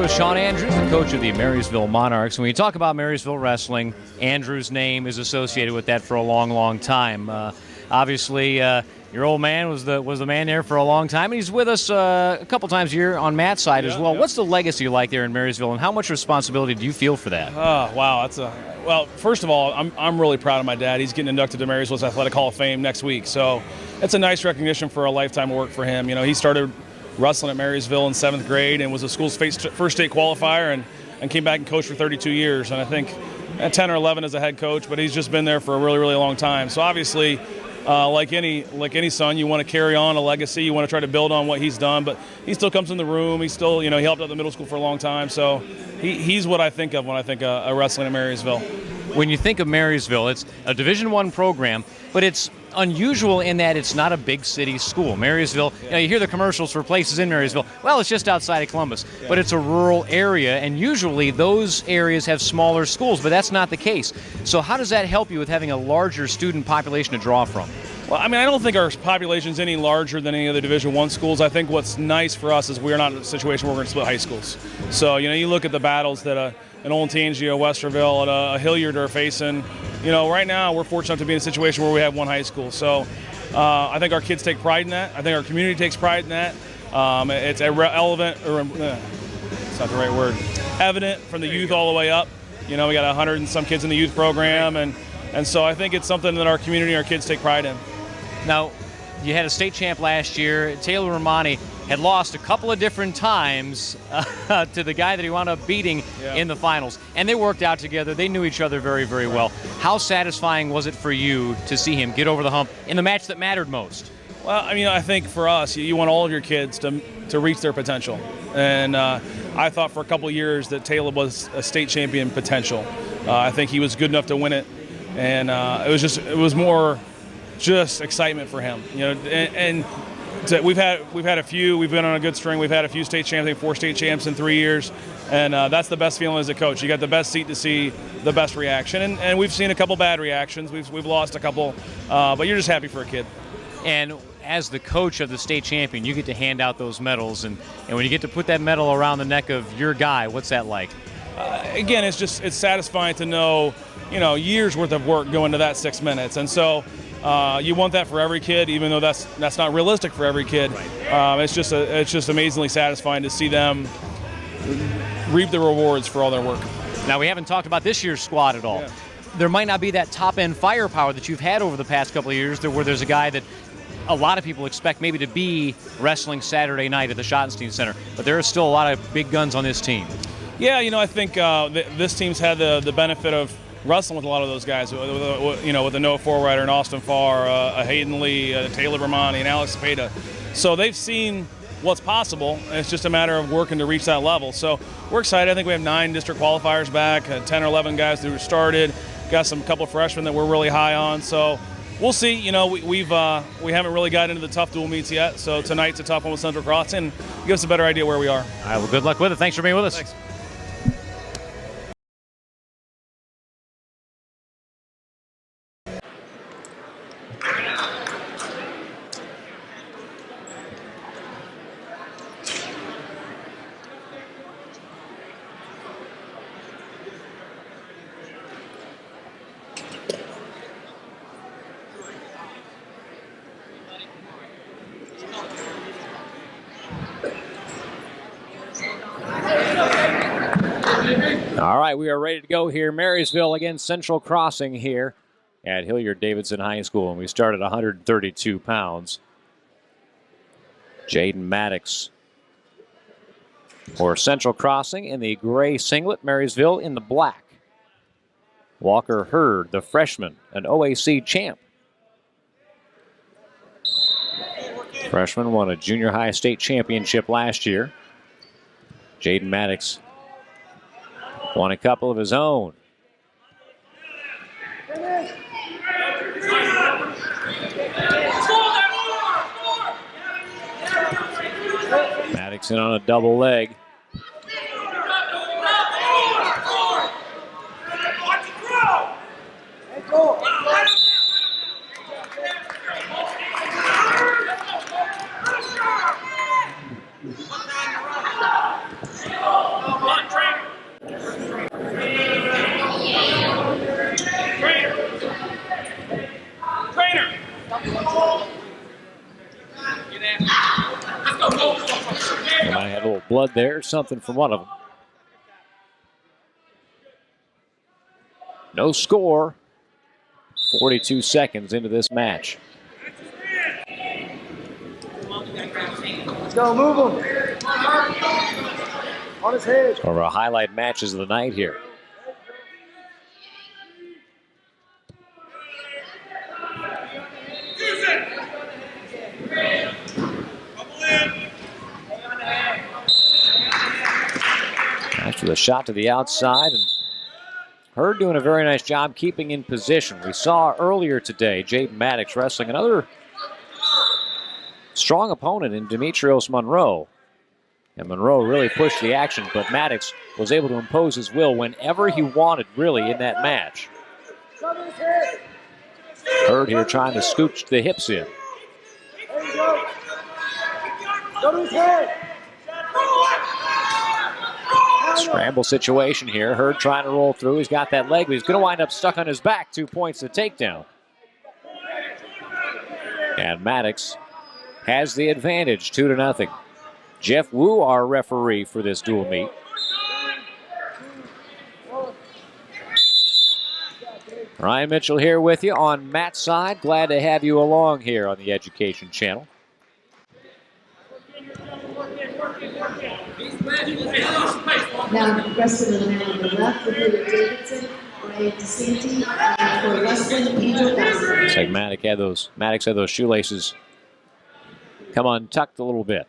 with Sean Andrews, the coach of the Marysville Monarchs. When you talk about Marysville wrestling, Andrews' name is associated with that for a long, long time. Obviously, your old man was the man there for a long time, and he's with us a couple times a year on Matt's side as well. Yeah. What's the legacy like there in Marysville, and how much responsibility do you feel for that? Wow, well, first of all, I'm really proud of my dad. He's getting inducted to Marysville's Athletic Hall of Fame next week, so it's a nice recognition for a lifetime of work for him. You know, he started wrestling at Marysville in 7th grade and was the school's first state qualifier and came back and coached for 32 years. And I think at 10 or 11 as a head coach, but he's just been there for a really, really long time. So obviously, like any son, you want to carry on a legacy. You want to try to build on what he's done, but he still comes in the room. He's still, he helped out the middle school for a long time. So he's what I think of when I think of wrestling at Marysville. When you think of Marysville, it's a Division I program, but it's unusual in that it's not a big city school. Marysville, you hear the commercials for places in Marysville. Well, it's just outside of Columbus, but it's a rural area, and usually those areas have smaller schools, but that's not the case. So how does that help you with having a larger student population to draw from? Well, I mean, I don't think our population is any larger than any other Division I schools. I think what's nice for us is we're not in a situation where we're going to split high schools. So, you look at the battles that an Old Tangio, Westerville, and a Hilliard are facing. Right now we're fortunate to be in a situation where we have one high school. So I think our kids take pride in that. I think our community takes pride in that. It's irrelevant, or it's not the right word, evident from the youth all the way up. We got 100 and some kids in the youth program, and so I think it's something that our community, our kids take pride in. Now, you had a state champ last year. Taylor Romani had lost a couple of different times to the guy that he wound up beating in the finals. And they worked out together. They knew each other very, very well. How satisfying was it for you to see him get over the hump in the match that mattered most? Well, I think for us, you want all of your kids to reach their potential. And I thought for a couple of years that Taylor was a state champion potential. I think he was good enough to win it. And it was more just excitement for him, and we've had a few. We've been on a good string. We've had a few state champs, 4 state champs in 3 years, and that's the best feeling as a coach. You got the best seat to see the best reaction, and we've seen a couple bad reactions. We've lost a couple, but you're just happy for a kid. And as the coach of the state champion, you get to hand out those medals, and when you get to put that medal around the neck of your guy, what's that like? Again, it's satisfying to know, years worth of work go into that 6 minutes, and so. You want that for every kid, even though that's not realistic for every kid. Right. It's just amazingly satisfying to see them reap the rewards for all their work. Now, we haven't talked about this year's squad at all. Yeah. There might not be that top-end firepower that you've had over the past couple of years, where there's a guy that a lot of people expect maybe to be wrestling Saturday night at the Schottenstein Center, but there are still a lot of big guns on this team. Yeah, I think this team's had the benefit of wrestling with a lot of those guys, with a Noah Forrider and Austin Farr, a Hayden Lee, Taylor Romani, and Alex Cepeda. So they've seen what's possible, and it's just a matter of working to reach that level. So we're excited. I think we have 9 district qualifiers back, 10 or 11 guys who started, got a couple freshmen that we're really high on. So we'll see. We haven't really got into the tough dual meets yet. So tonight's a tough one with Central Cross, and give us a better idea where we are. All right, well, good luck with it. Thanks for being with us. Thanks. All right, we are ready to go here. Marysville against Central Crossing here at Hilliard Davidson High School, and we start at 132 pounds. Jaden Maddox for Central Crossing in the gray singlet, Marysville in the black. Walker Hurd, the freshman, an OAC champ. Freshman won a junior high state championship last year. Jaden Maddox won a couple of his own. Maddox in on a double leg. blood there, something from one of them. No score. 42 seconds into this match. Let's go, move him. On his head. It's one of our highlight matches of the night here. After the shot to the outside, and Hurd doing a very nice job keeping in position. We saw earlier today Jaden Maddox wrestling another strong opponent in Demetrios Monroe. And Monroe really pushed the action, but Maddox was able to impose his will whenever he wanted, really, in that match. Hurd here trying to scooch the hips in. There you go. Go to his head. Scramble situation here. Hurd trying to roll through. He's got that leg, but he's going to wind up stuck on his back. 2 points to takedown. And Maddox has the advantage, 2-0. Jeff Wu, our referee for this dual meet. Ryan Mitchell here with you on Matt's side. Glad to have you along here on the Education Channel. Now, wrestling on the left with Hilliard Davidson, Ryan DeSanti, and for wrestling, Pitro. Looks like Maddox had those shoelaces come untucked a little bit.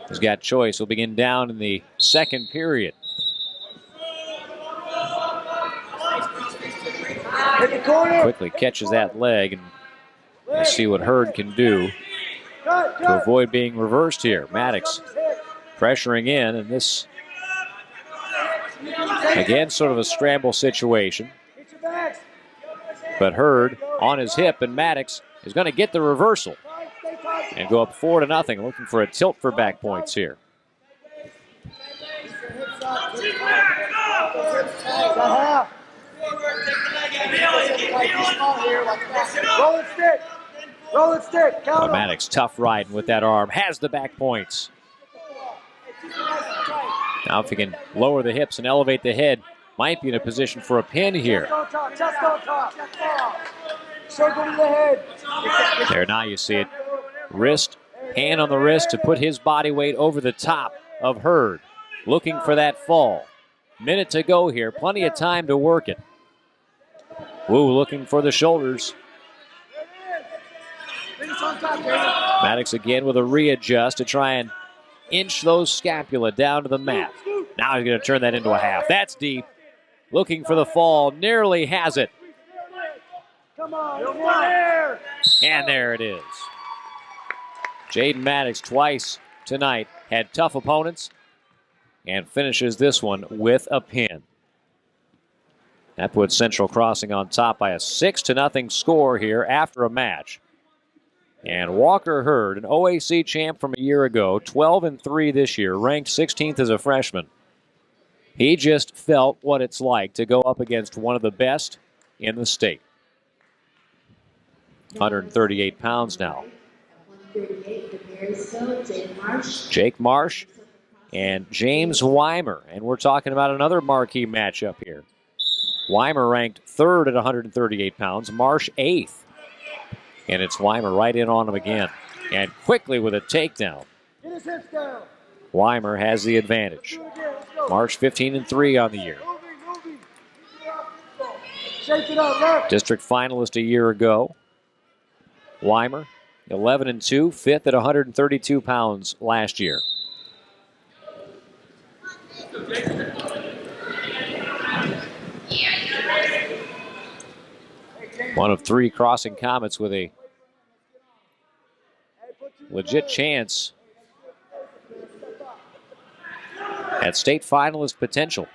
He's got choice. He'll begin down in the second period. Hit the corner. Quickly catches that leg, and we'll see what Hurd can do to avoid being reversed here. Maddox pressuring in, and this, again, sort of a scramble situation. But Hurd on his hip, and Maddox is going to get the reversal and go up 4-0, looking for a tilt for back points here. Roll it stick. Well, Maddox tough riding with that arm, has the back points. Now if he can lower the hips and elevate the head, might be in a position for a pin here. Chest on top. Circle to the head. There, now you see it. Wrist, hand on the wrist to put his body weight over the top of Hurd. Looking for that fall. Minute to go here. Plenty of time to work it. Wu looking for the shoulders. Maddox again with a readjust to try and inch those scapula down to the mat. Now he's going to turn that into a half. That's deep. Looking for the fall. Nearly has it. Come on. And there it is. Jaden Maddox twice tonight had tough opponents and finishes this one with a pin. That puts Central Crossing on top by a 6-0 score here after a match. And Walker Hurd, an OAC champ from a year ago, 12-3 this year, ranked 16th as a freshman. He just felt what it's like to go up against one of the best in the state. 138 pounds now. Jake Marsh and James Wymer. And we're talking about another marquee matchup here. Wymer ranked third at 138 pounds, Marsh 8th. And it's Wymer right in on him again. And quickly with a takedown. Get his hips down. Wymer has the advantage. Marsh 15-3 on the year. Shake it up, left. District finalist a year ago. Wymer 11-2, fifth at 132 pounds last year. One of three Crossing Comets with a legit chance at state finalist potential.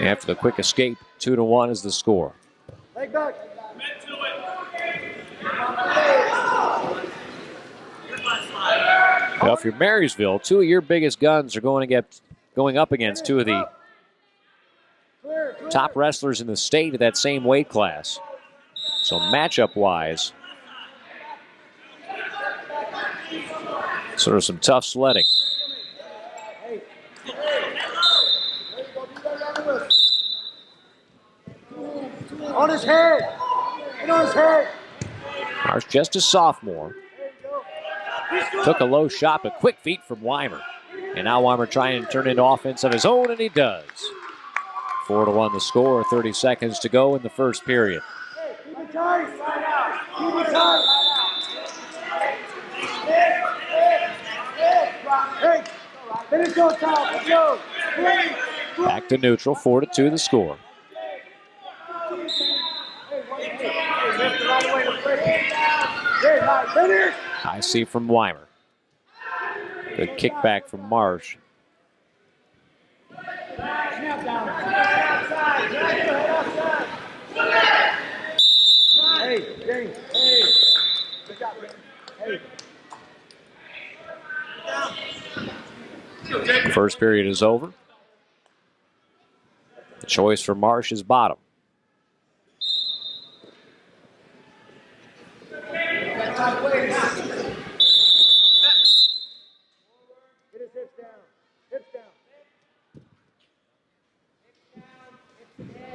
After the quick escape, 2-1 is the score. Leg back. Well, if you're Marysville, two of your biggest guns are going up against two of the top wrestlers in the state of that same weight class. So matchup-wise, Sort of some tough sledding. On his head. Get on his head. Marsh, just a sophomore. Took a low shot, but quick feet from Wymer. And now Wymer trying to turn into offense of his own, and he does. 4-1 the score, 30 seconds to go in the first period. Keep it tight. Keep it tight. Hey, finish on top. Let's go. Back to neutral, 4-2 the score. I see from Wymer. Good kickback from Marsh. Hey, James. Hey. First period is over. The choice for Marsh is bottom.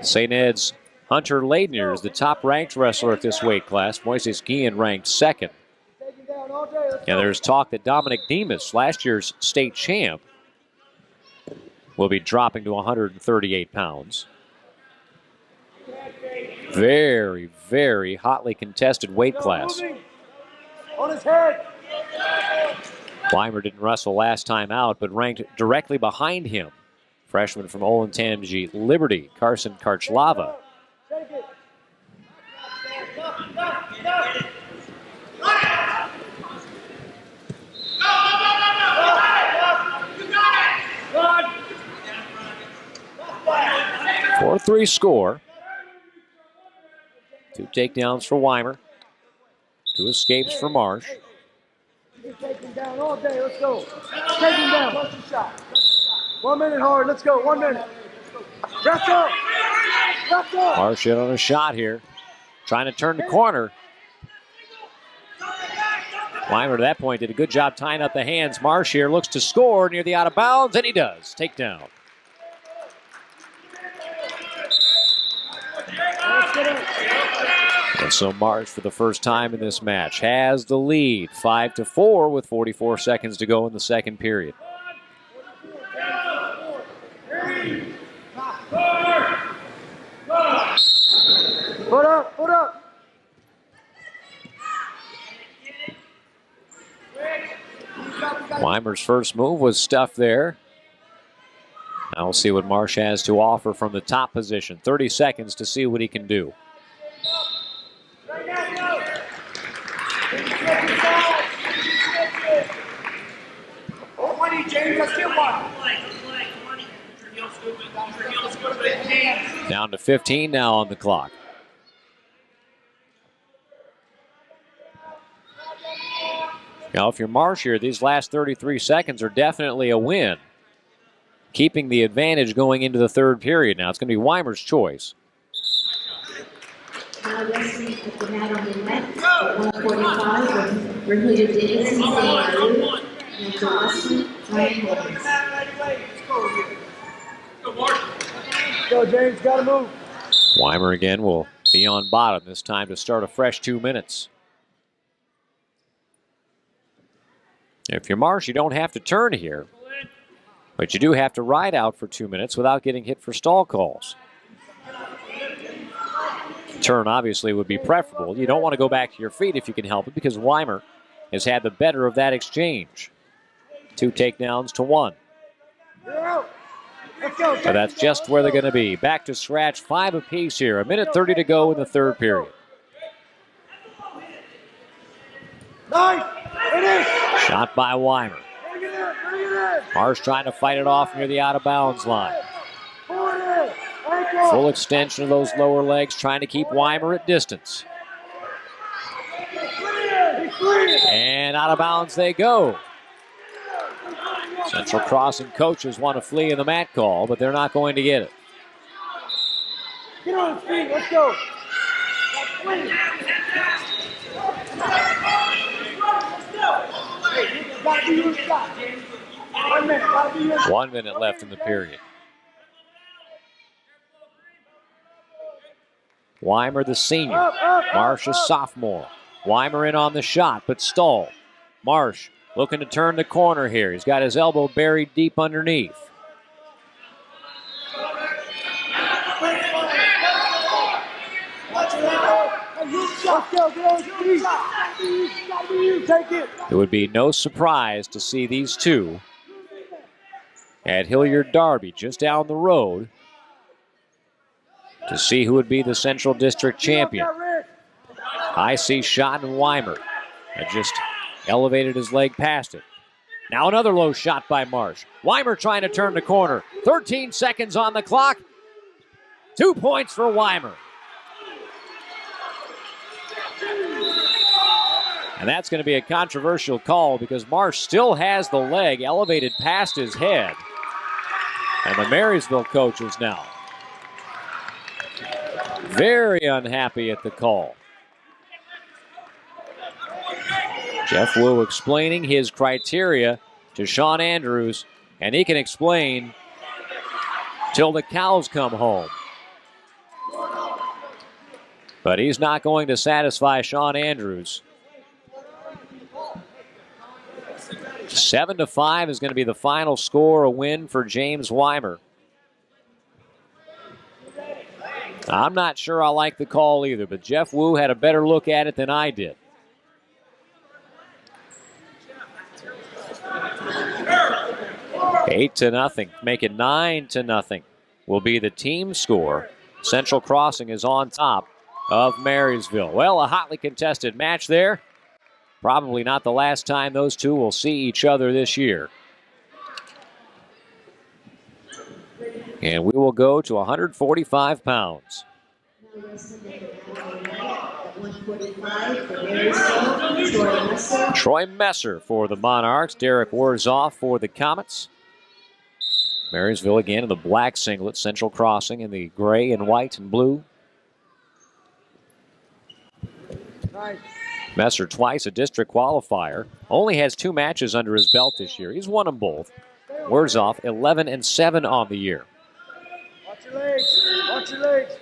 St. Ed's Hunter Ladner is the top-ranked wrestler at this weight class. Moises Guillen ranked second. And there's talk that Dominic Demas, last year's state champ, will be dropping to 138 pounds. Very, very hotly contested weight class. On his head. Wymer didn't wrestle last time out, but ranked directly behind him. Freshman from Olentangy Liberty, Carson Karchlava. Four 4-3 score. 2 takedowns for Wymer. 2 escapes for Marsh. Take him down all day. Let's go. Take him down. Punch your shot. 1 minute hard. Let's go. 1 minute. Wrap up. Wrap up. Marsh in on a shot here. Trying to turn the corner. Wymer, to that point, did a good job tying up the hands. Marsh here looks to score near the out of bounds, and he does. Takedown. And so Marsh, for the first time in this match, has the lead, 5-4, with 44 seconds to go in the second period. Put up, put up. Wymer's first move was stuffed there. Now we'll see what Marsh has to offer from the top position. 30 seconds to see what he can do. Down to 15 now on the clock. Now, if you're Marsh here, these last 33 seconds are definitely a win. Keeping the advantage going into the third period. Now, it's going to be Wymer's choice. Now wrestling at the mat on the left, at 145, with Hilliard Davidson, and for Roshan, Ryan Williams. Go, James. Got to move. Wymer again will be on bottom this time to start a fresh 2 minutes. If you're Marsh, you don't have to turn here, but you do have to ride out for 2 minutes without getting hit for stall calls. Turn obviously would be preferable. You don't want to go back to your feet if you can help it, because Wymer has had the better of that exchange. 2 takedowns to 1. But that's just where they're going to be. Back to scratch, 5 apiece here. 1:30 to go in the third period. Shot by Wymer. Marsh trying to fight it off near the out-of-bounds line. Full extension of those lower legs, trying to keep Wymer at distance. And out of bounds they go. Central Crossing coaches want to flee in the mat call, but they're not going to get it. Get on his feet. Let's go. Gotta be your shot. 1 minute. Gotta be your shot. 1 minute left in the period. Wymer, the senior. Marsh, a sophomore. Wymer in on the shot, but stalled. Marsh looking to turn the corner here. He's got his elbow buried deep underneath. It would be no surprise to see these two at Hilliard Derby just down the road to see who would be the Central District champion. I see shot in Wymer. Had just elevated his leg past it. Now another low shot by Marsh. Wymer trying to turn the corner. 13 seconds on the clock. 2 points for Wymer. And that's going to be a controversial call because Marsh still has the leg elevated past his head. And the Marysville coaches now very unhappy at the call. Jeff Wu explaining his criteria to Sean Andrews, and he can explain till the cows come home. But he's not going to satisfy Sean Andrews. 7-5 is going to be the final score, a win for James Wymer. I'm not sure I like the call either, but Jeff Wu had a better look at it than I did. Eight to nothing, make it 9-0 will be the team score. Central Crossing is on top of Marysville. Well, a hotly contested match there. Probably not the last time those two will see each other this year. And we will go to 145 pounds. Troy Messer for the Monarchs. Derek Warzoff for the Comets. Marysville again in the black singlet. Central Crossing in the gray and white and blue. Nice. Messer twice a district qualifier. Only has 2 matches under his belt this year. He's won them both. Warzoff 11-7 on the year. Watch your legs. Watch your legs.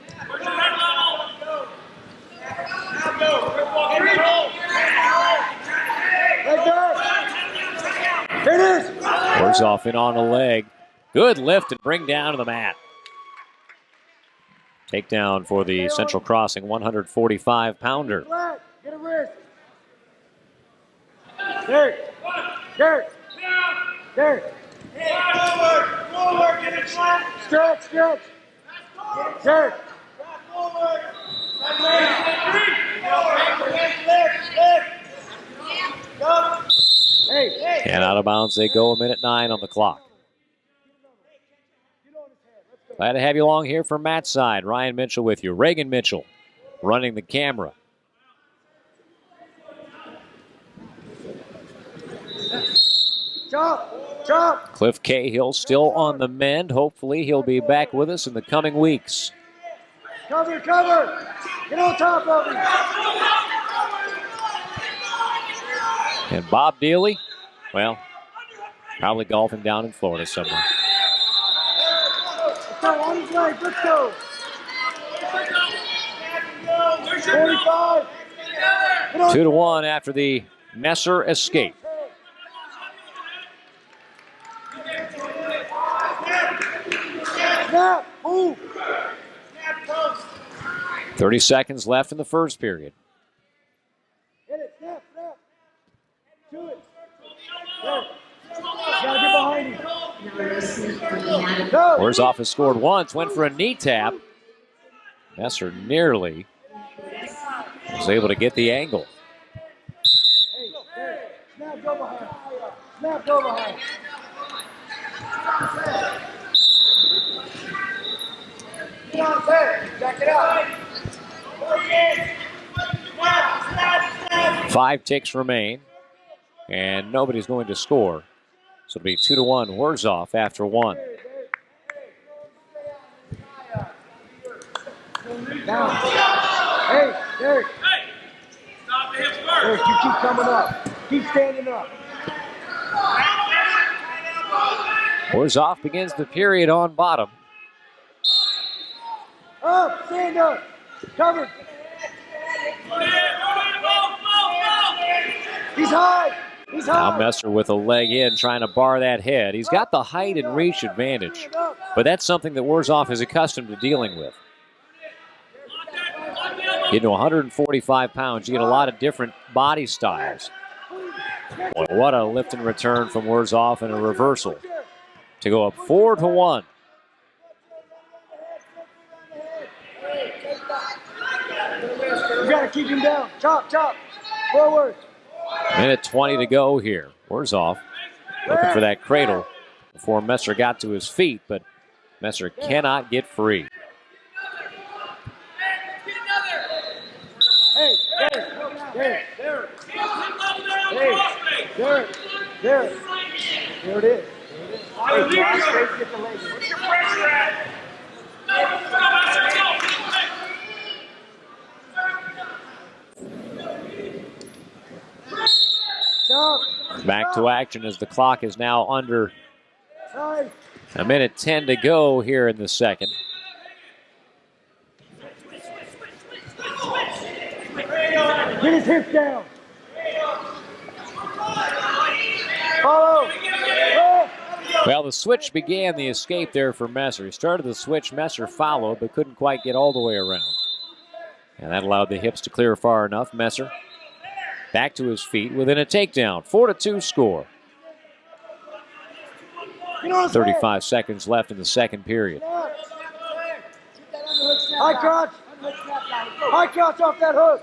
Here it is. Warzoff in on the leg. Good lift and bring down to the mat. Takedown for the Central Crossing 145-pounder. Get a wrist. Derek. Derek. Derek. Forward. Get it flat. Stretch. Derek. Hey. And out of bounds they go, 1:09 on the clock. Glad to have you along here from Matt's side. Ryan Mitchell with you. Reagan Mitchell running the camera. Chop. Cliff Cahill still on the mend. Hopefully he'll be back with us in the coming weeks. Cover. Get on top of him. And Bob Dealey, well, probably golfing down in Florida somewhere. Let's go, on his leg, let's go. 45. 2-1 after the Messer escape. Snap, move. 30 seconds left in the first period. Hit it, snap. Do it. There. Gotta get behind him. Go. Warzoff has scored once, went for a knee tap. Messer nearly was able to get the angle. Hey, there. Snap, go behind. Snap, go behind. Get on there. Jack it out. 5 ticks remain, and nobody's going to score. So it'll be 2-1 Warzoff after 1. Down. Hey, Derek. Stop the hips first. Derek, you keep coming up. Keep standing up. Warzoff begins the period on bottom. Up, stand up. Cover. He's high. He's Now high. Messer with a leg in, trying to bar that head. He's got the height and reach advantage, but that's something that Warzoff is accustomed to dealing with. Getting to 145 pounds, you get a lot of different body styles. Boy, what a lift and return from Warzoff and a reversal to go up 4-1. You gotta keep him down. Chop, chop. Forward. Minute 20 to go here. Warzoff looking for that cradle before Messer got to his feet, but Messer cannot get free. Hey, there. There. There it is. Hey, Marsh, get the leg. Where's your pressure at? Back to action as the clock is now under Nice. a minute 10 to go here in the second. Get his hips down. Follow. Well, the switch began the escape there for Messer. He started the switch, Messer followed, but couldn't quite get all the way around. And that allowed the hips to clear far enough. Messer back to his feet within a takedown. 4-2 score. 35 seconds left in the second period. High crotch. High crotch off that hook.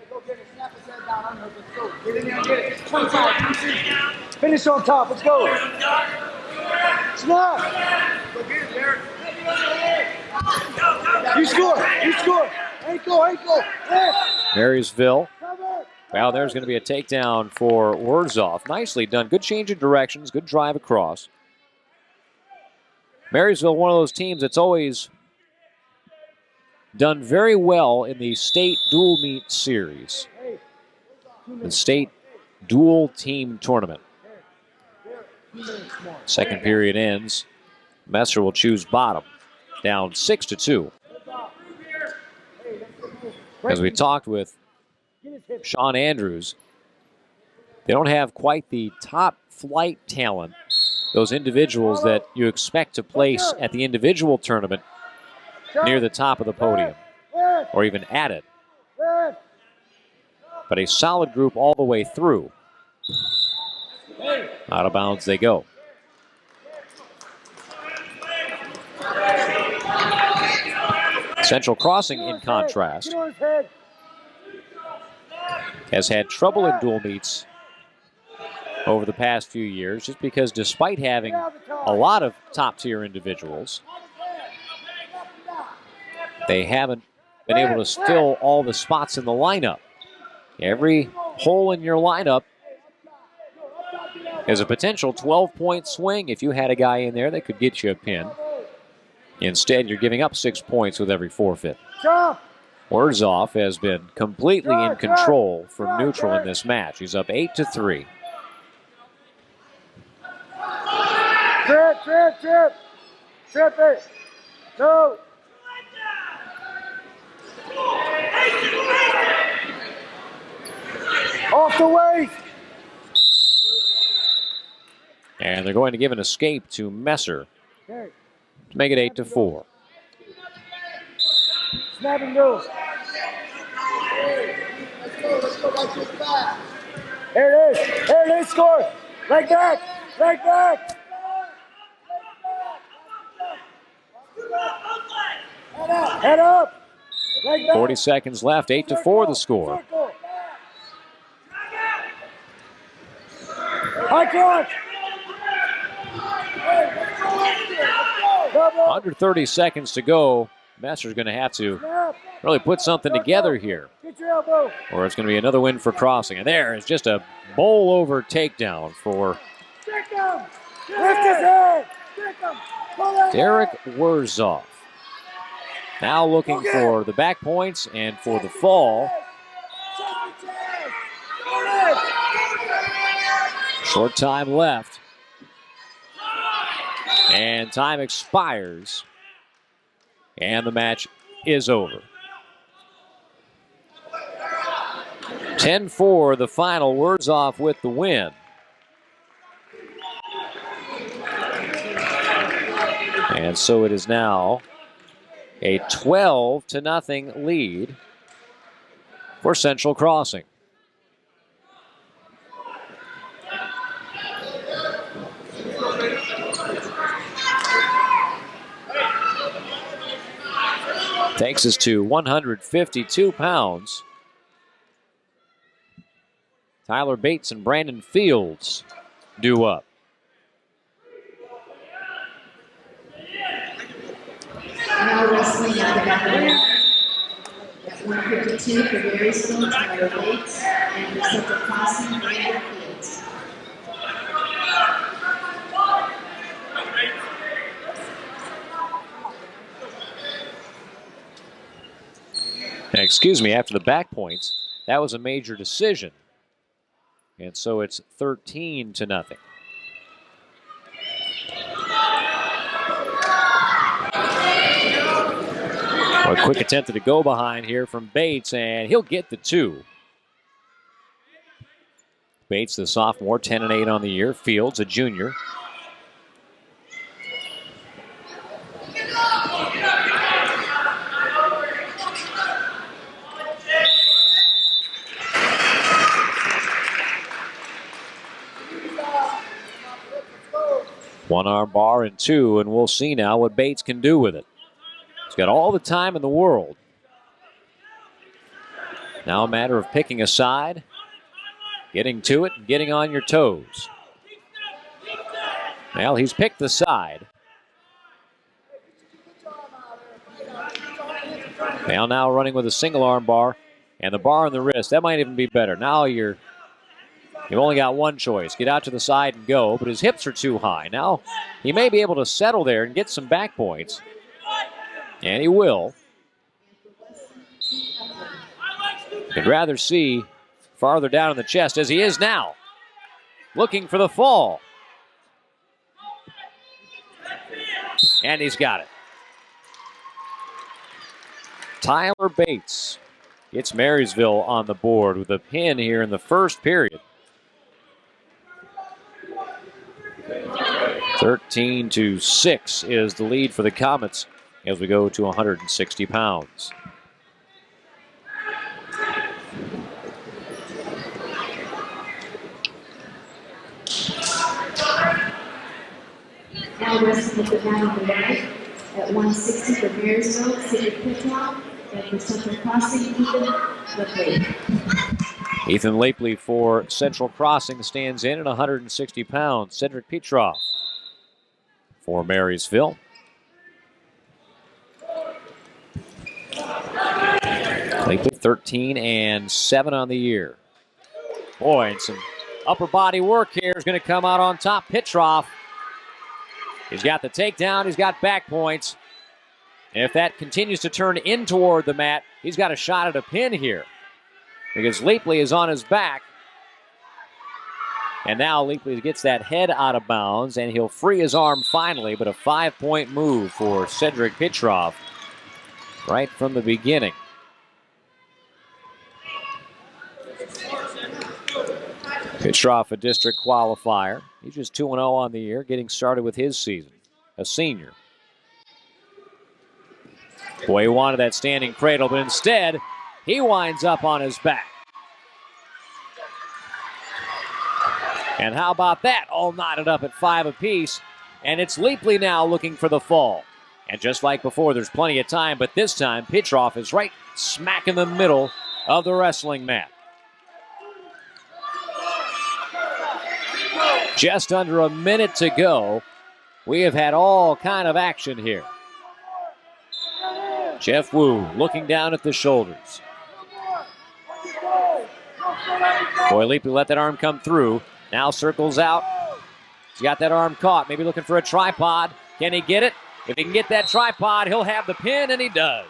Go get it. Snap his head down. Let's go. Get in there and get it. 25. Finish on top. Let's go. Snap. Go get it, Derek. You score. You score. Ankle. Marysville. Well, there's going to be a takedown for Warzoff. Nicely done. Good change of directions. Good drive across. Marysville, one of those teams that's always done very well in the state dual meet series. The state dual team tournament. Second period ends. Messer will choose bottom. Down 6-2. As we talked with Sean Andrews, they don't have quite the top flight talent, those individuals that you expect to place at the individual tournament near the top of the podium or even at it. But a solid group all the way through. Out of bounds they go. Central Crossing, in contrast, has had trouble in dual meets over the past few years just because despite having a lot of top-tier individuals, they haven't been able to fill all the spots in the lineup. Every hole in your lineup is a potential 12-point swing if you had a guy in there that could get you a pin. Instead, you're giving up 6 points with every forfeit. Warzoff has been completely in control from neutral in this match. He's up 8-3. Trip it. Go. Off the waist. And they're going to give an escape to Messer to make it 8-4. Snap and go. There it is, score. Leg back. Head up. Leg back. 40 seconds left, 8-4 the score. High crotch. Under 30 seconds to go. Messer's going to have to really put something together here, or it's going to be another win for Crossing. And there is just a bowl over takedown for Derek Warzoff. Now looking for the back points and for the fall. Short time left. And time expires. And the match is over. 10-4 the final. Warzoff with the win. And so it is now a 12-0 lead for Central Crossing. Takes us to 152 pounds. Tyler Bates and Brandon Fields due up. Now wrestling at the back of at 152 for Marysville, Tyler Bates, and for Central Crossing, Brandon Fields. Excuse me, after the back points, that was a major decision. And so it's 13-0. A quick attempt at a go behind here from Bates, and he'll get the 2. Bates, the sophomore, 10-8 on the year. Fields, a junior. One arm bar and 2, and we'll see now what Bates can do with it. He's got all the time in the world. Now a matter of picking a side, getting to it, and getting on your toes. Well, he's picked the side. Now running with a single arm bar and the bar on the wrist. That might even be better. Now you've only got one choice. Get out to the side and go, but his hips are too high. Now he may be able to settle there and get some back points. And he will. I'd rather see farther down in the chest as he is now. Looking for the fall. And he's got it. Tyler Bates gets Marysville on the board with a pin here in the first period. 13-6 is the lead for the Comets as we go to 160 pounds. Now wrestling at the down on the right at 160 for Marysville, Pitro, and for Central Crossing, Leapley. Ethan Leapley for Central Crossing stands in at 160 pounds. Cedric Petrov for Marysville. Leapley 13-7 on the year. Boy, and some upper body work here is going to come out on top. Petrov. He's got the takedown. He's got back points. And if that continues to turn in toward the mat, he's got a shot at a pin here. Because Leapley is on his back. And now Leapley gets that head out of bounds, and he'll free his arm finally, but a 5-point move for Cedric Petrov right from the beginning. Petrov, a district qualifier. He's just 2-0 on the year, getting started with his season. A senior. Boy, he wanted that standing cradle, but instead, he winds up on his back. And how about that? All knotted up at 5 apiece. And it's Leapley now looking for the fall. And just like before, there's plenty of time, but this time, Petrov is right smack in the middle of the wrestling mat. Just under a minute to go. We have had all kind of action here. Jeff Wu looking down at the shoulders. Boy, Leapley let that arm come through. Now circles out. He's got that arm caught. Maybe looking for a tripod. Can he get it? If he can get that tripod, he'll have the pin, and he does.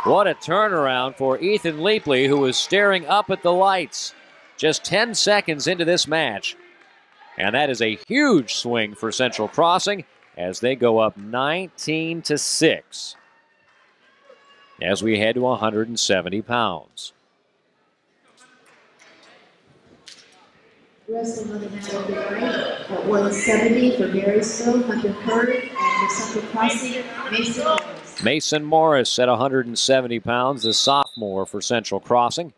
What a turnaround for Ethan Leapley, who was staring up at the lights just 10 seconds into this match. And that is a huge swing for Central Crossing as they go up 19-6 as we head to 170 pounds. Wrestling on the mat will be right at 170 for Marysville, Hunter Hurd, and for Central Crossing, Mason Morris. Mason Morris at 170 pounds, the sophomore for Central Crossing.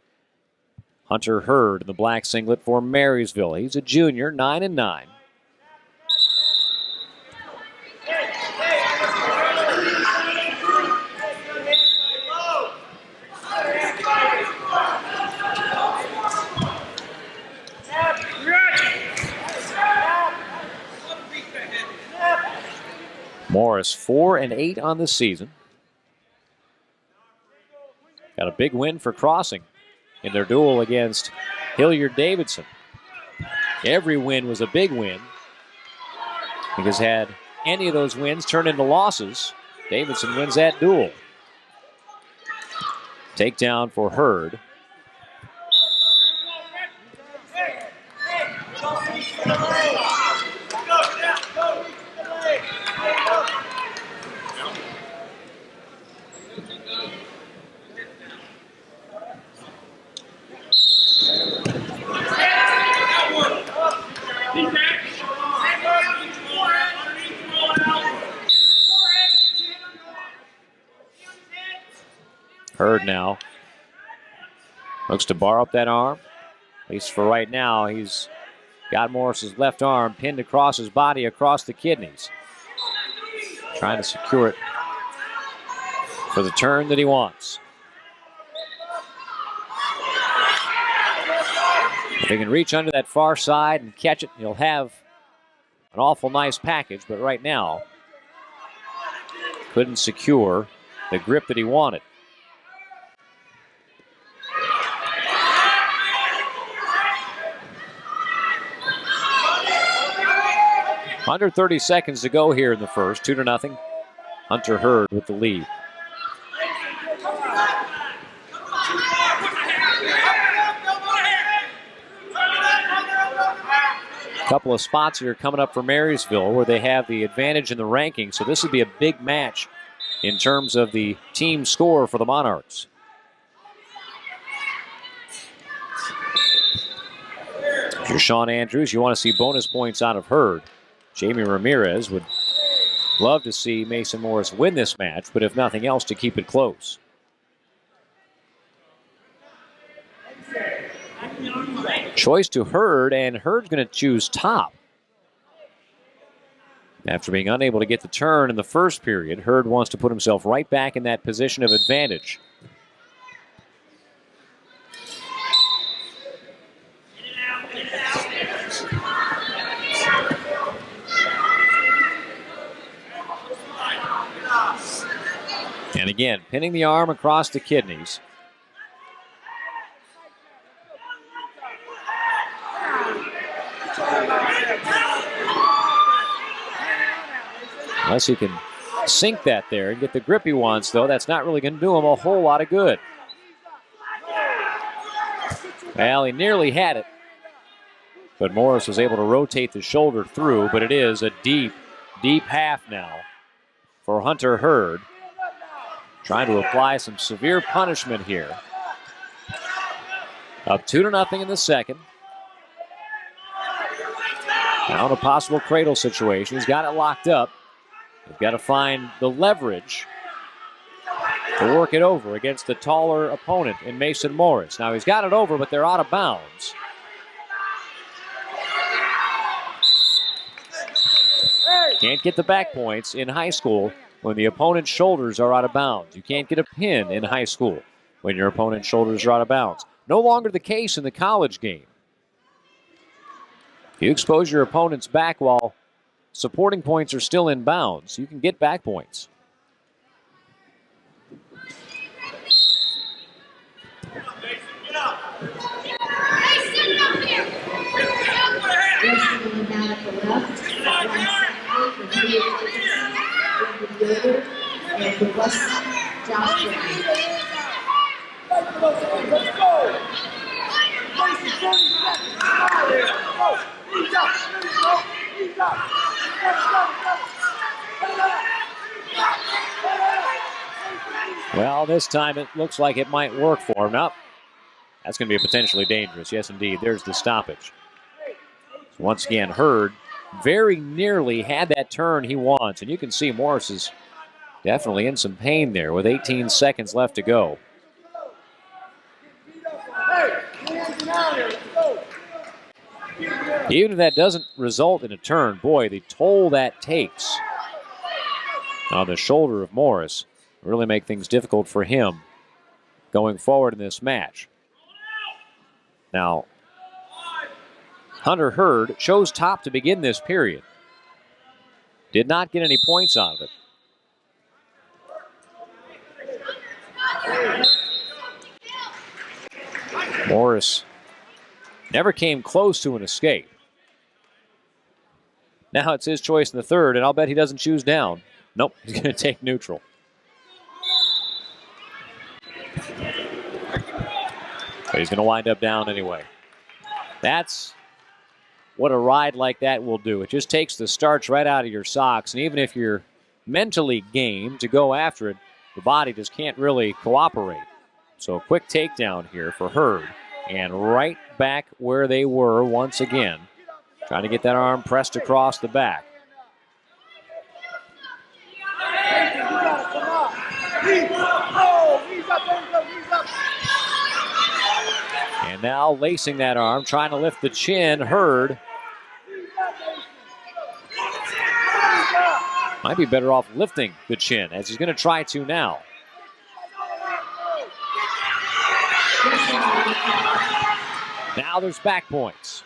Hunter Hurd in the black singlet for Marysville. He's a junior, 9-9. Morris 4-8 on the season. Got a big win for Crossing in their duel against Hilliard Davidson. Every win was a big win because had any of those wins turned into losses, Davidson wins that duel. Takedown for Hurd. Hurd now looks to bar up that arm. At least for right now, he's got Morris's left arm pinned across his body, across the kidneys. Trying to secure it for the turn that he wants. If he can reach under that far side and catch it, he'll have an awful nice package, but right now, couldn't secure the grip that he wanted. Under 30 seconds to go here in the first, 2-0. Hunter Hurd with the lead. A couple of spots here coming up for Marysville where they have the advantage in the ranking, so this would be a big match in terms of the team score for the Monarchs. If you're Sean Andrews, you want to see bonus points out of Hurd. Jamie Ramirez would love to see Mason Morris win this match, but if nothing else, to keep it close. Choice to Hurd, and Hurd's going to choose top. After being unable to get the turn in the first period, Hurd wants to put himself right back in that position of advantage. And again, pinning the arm across the kidneys. Unless he can sink that there and get the grip he wants, though, that's not really going to do him a whole lot of good. Well, he nearly had it. But Morris was able to rotate the shoulder through, but it is a deep, deep half now for Hunter Hurd. Trying to apply some severe punishment here. Up 2-0 in the second. Now in a possible cradle situation. He's got it locked up. He's got to find the leverage to work it over against the taller opponent in Mason Morris. Now he's got it over, but they're out of bounds. Can't get the back points in high school when the opponent's shoulders are out of bounds. You can't get a pin in high school when your opponent's shoulders are out of bounds. No longer the case in the college game. If you expose your opponent's back while supporting points are still in bounds, you can get back points. And for Weston, Josh Brown. Let's go! Well, this time it looks like it might work for him. Now, that's going to be potentially dangerous. Yes, indeed. There's the stoppage. So once again, Hurd very nearly had that turn he wants. And you can see Morris is definitely in some pain there with 18 seconds left to go. Even if that doesn't result in a turn, boy, the toll that takes on the shoulder of Morris really make things difficult for him going forward in this match. Now, Hunter Hurd chose top to begin this period. Did not get any points out of it. Morris never came close to an escape. Now it's his choice in the third, and I'll bet he doesn't choose down. Nope, he's going to take neutral. But he's going to wind up down anyway. That's what a ride like that will do. It just takes the starch right out of your socks, and even if you're mentally game to go after it, the body just can't really cooperate. So a quick takedown here for Hurd, and right back where they were once again, trying to get that arm pressed across the back. And now lacing that arm, trying to lift the chin. Hurd might be better off lifting the chin, as he's going to try to now. Now there's back points.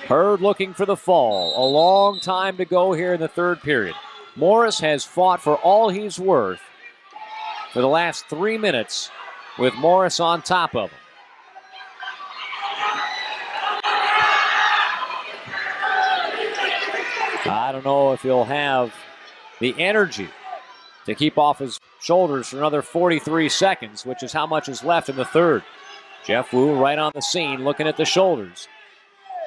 Hurd looking for the fall. A long time to go here in the third period. Morris has fought for all he's worth for the last 3 minutes with Morris on top of him. I don't know if he'll have the energy to keep off his shoulders for another 43 seconds, which is how much is left in the third. Jeff Wu right on the scene looking at the shoulders.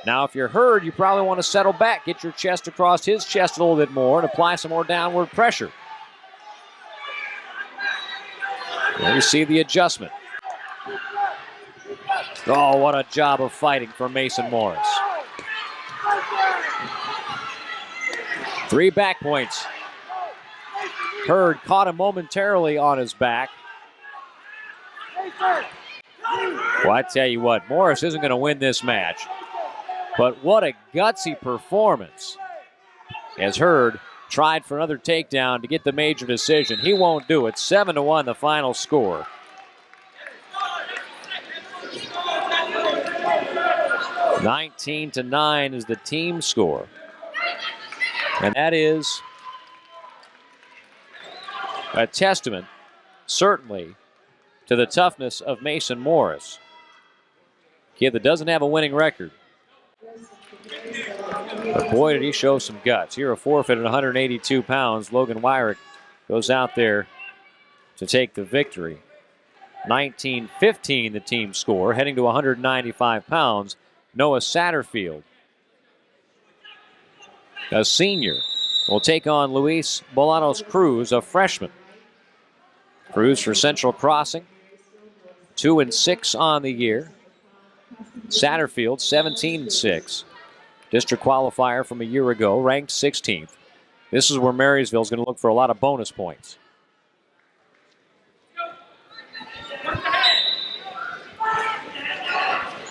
Now, if you're Hurd, you probably want to settle back, get your chest across his chest a little bit more, and apply some more downward pressure. There you see the adjustment. Oh, what a job of fighting from Mason Morris. 3 back points. Hurd caught him momentarily on his back. Well, I tell you what, Morris isn't going to win this match. But what a gutsy performance as Hurd tried for another takedown to get the major decision. He won't do it. 7-1 the final score. (19-9) is the team score. And that is a testament, certainly, to the toughness of Mason Morris. Kid that doesn't have a winning record. But boy, did he show some guts. Here, a forfeit at 182 pounds. Logan Wymer goes out there to take the victory. 19-15 the team score. Heading to 195 pounds, Noah Saterfield, a senior, will take on Luis Bolanos Cruz, a freshman. Cruz for Central Crossing, 2-6 on the year. Saterfield, 17-6. District qualifier from a year ago, ranked 16th. This is where Marysville is going to look for a lot of bonus points.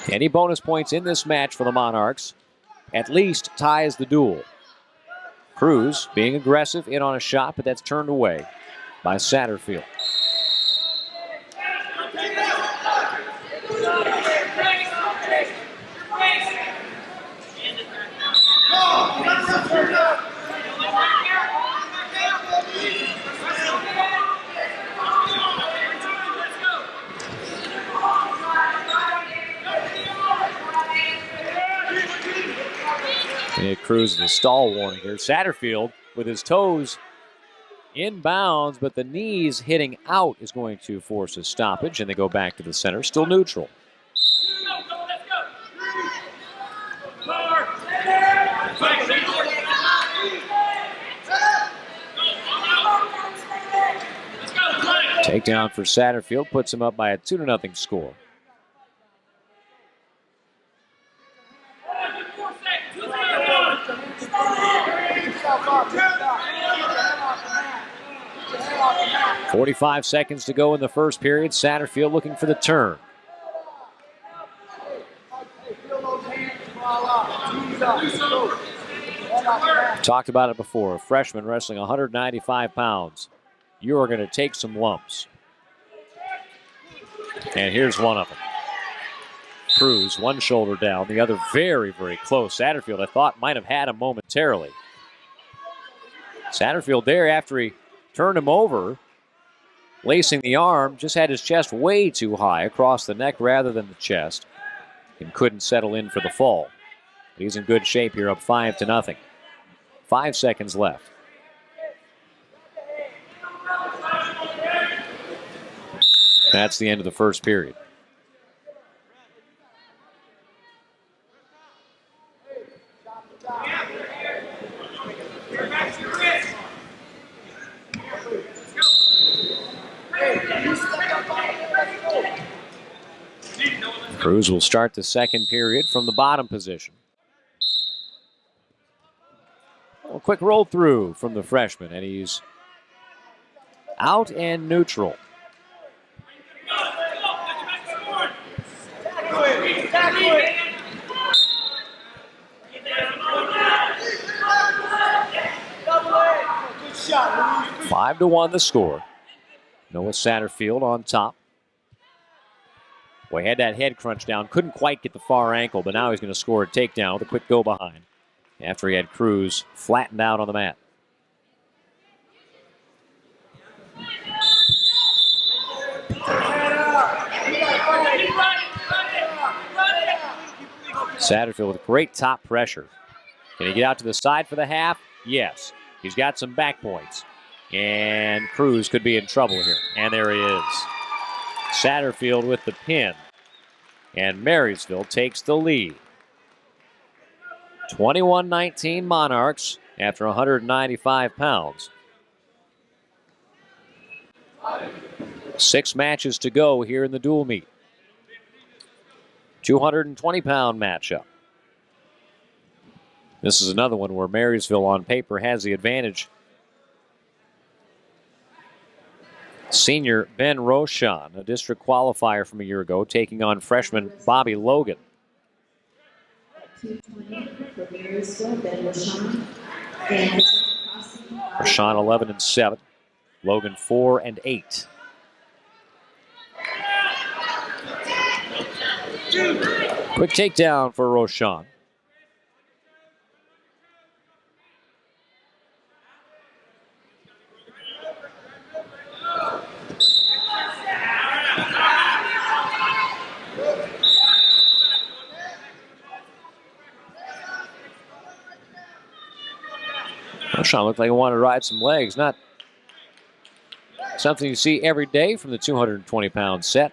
Any bonus points in this match for the Monarchs at least ties the duel. Cruz being aggressive, in on a shot, but that's turned away by Saterfield. Cruz in the stall warning here. Saterfield with his toes in bounds, but the knees hitting out is going to force a stoppage, and they go back to the center, still neutral. Takedown for Saterfield puts him up by a 2-0 score. .45 to go in the first period. Saterfield looking for the turn. Talked about it before. A freshman wrestling 195 pounds. You are going to take some lumps. And here's one of them. Cruz, one shoulder down, the other very, very close. Saterfield, I thought, might have had him momentarily. Saterfield there, after he turned him over, lacing the arm, just had his chest way too high across the neck rather than the chest, and couldn't settle in for the fall. But he's in good shape here, up 5-0. 5 seconds left. That's the end of the first period. Cruz will start the second period from the bottom position. A quick roll through from the freshman, and he's out and neutral. Five to 1 the score. Noah Saterfield on top. Boy, had that head crunch down. Couldn't quite get the far ankle, but now he's going to score a takedown with a quick go behind after he had Cruz flattened out on the mat. Saterfield with great top pressure. Can he get out to the side for the half? Yes. He's got some back points. And Cruz could be in trouble here. And there he is. Saterfield with the pin. And Marysville takes the lead. 21-19 Monarchs after 195 pounds. 6 matches to go here in the dual meet. 220-pound matchup. This is another one where Marysville on paper has the advantage. Senior Ben Roshan, a district qualifier from a year ago, taking on freshman Bobby Logan. 220 for Marysville, Ben Roshan. Roshan 11-7, Logan 4-8. Quick takedown for Roshan. Roshan looked like he wanted to ride some legs. Not something you see every day from the 220-pound set.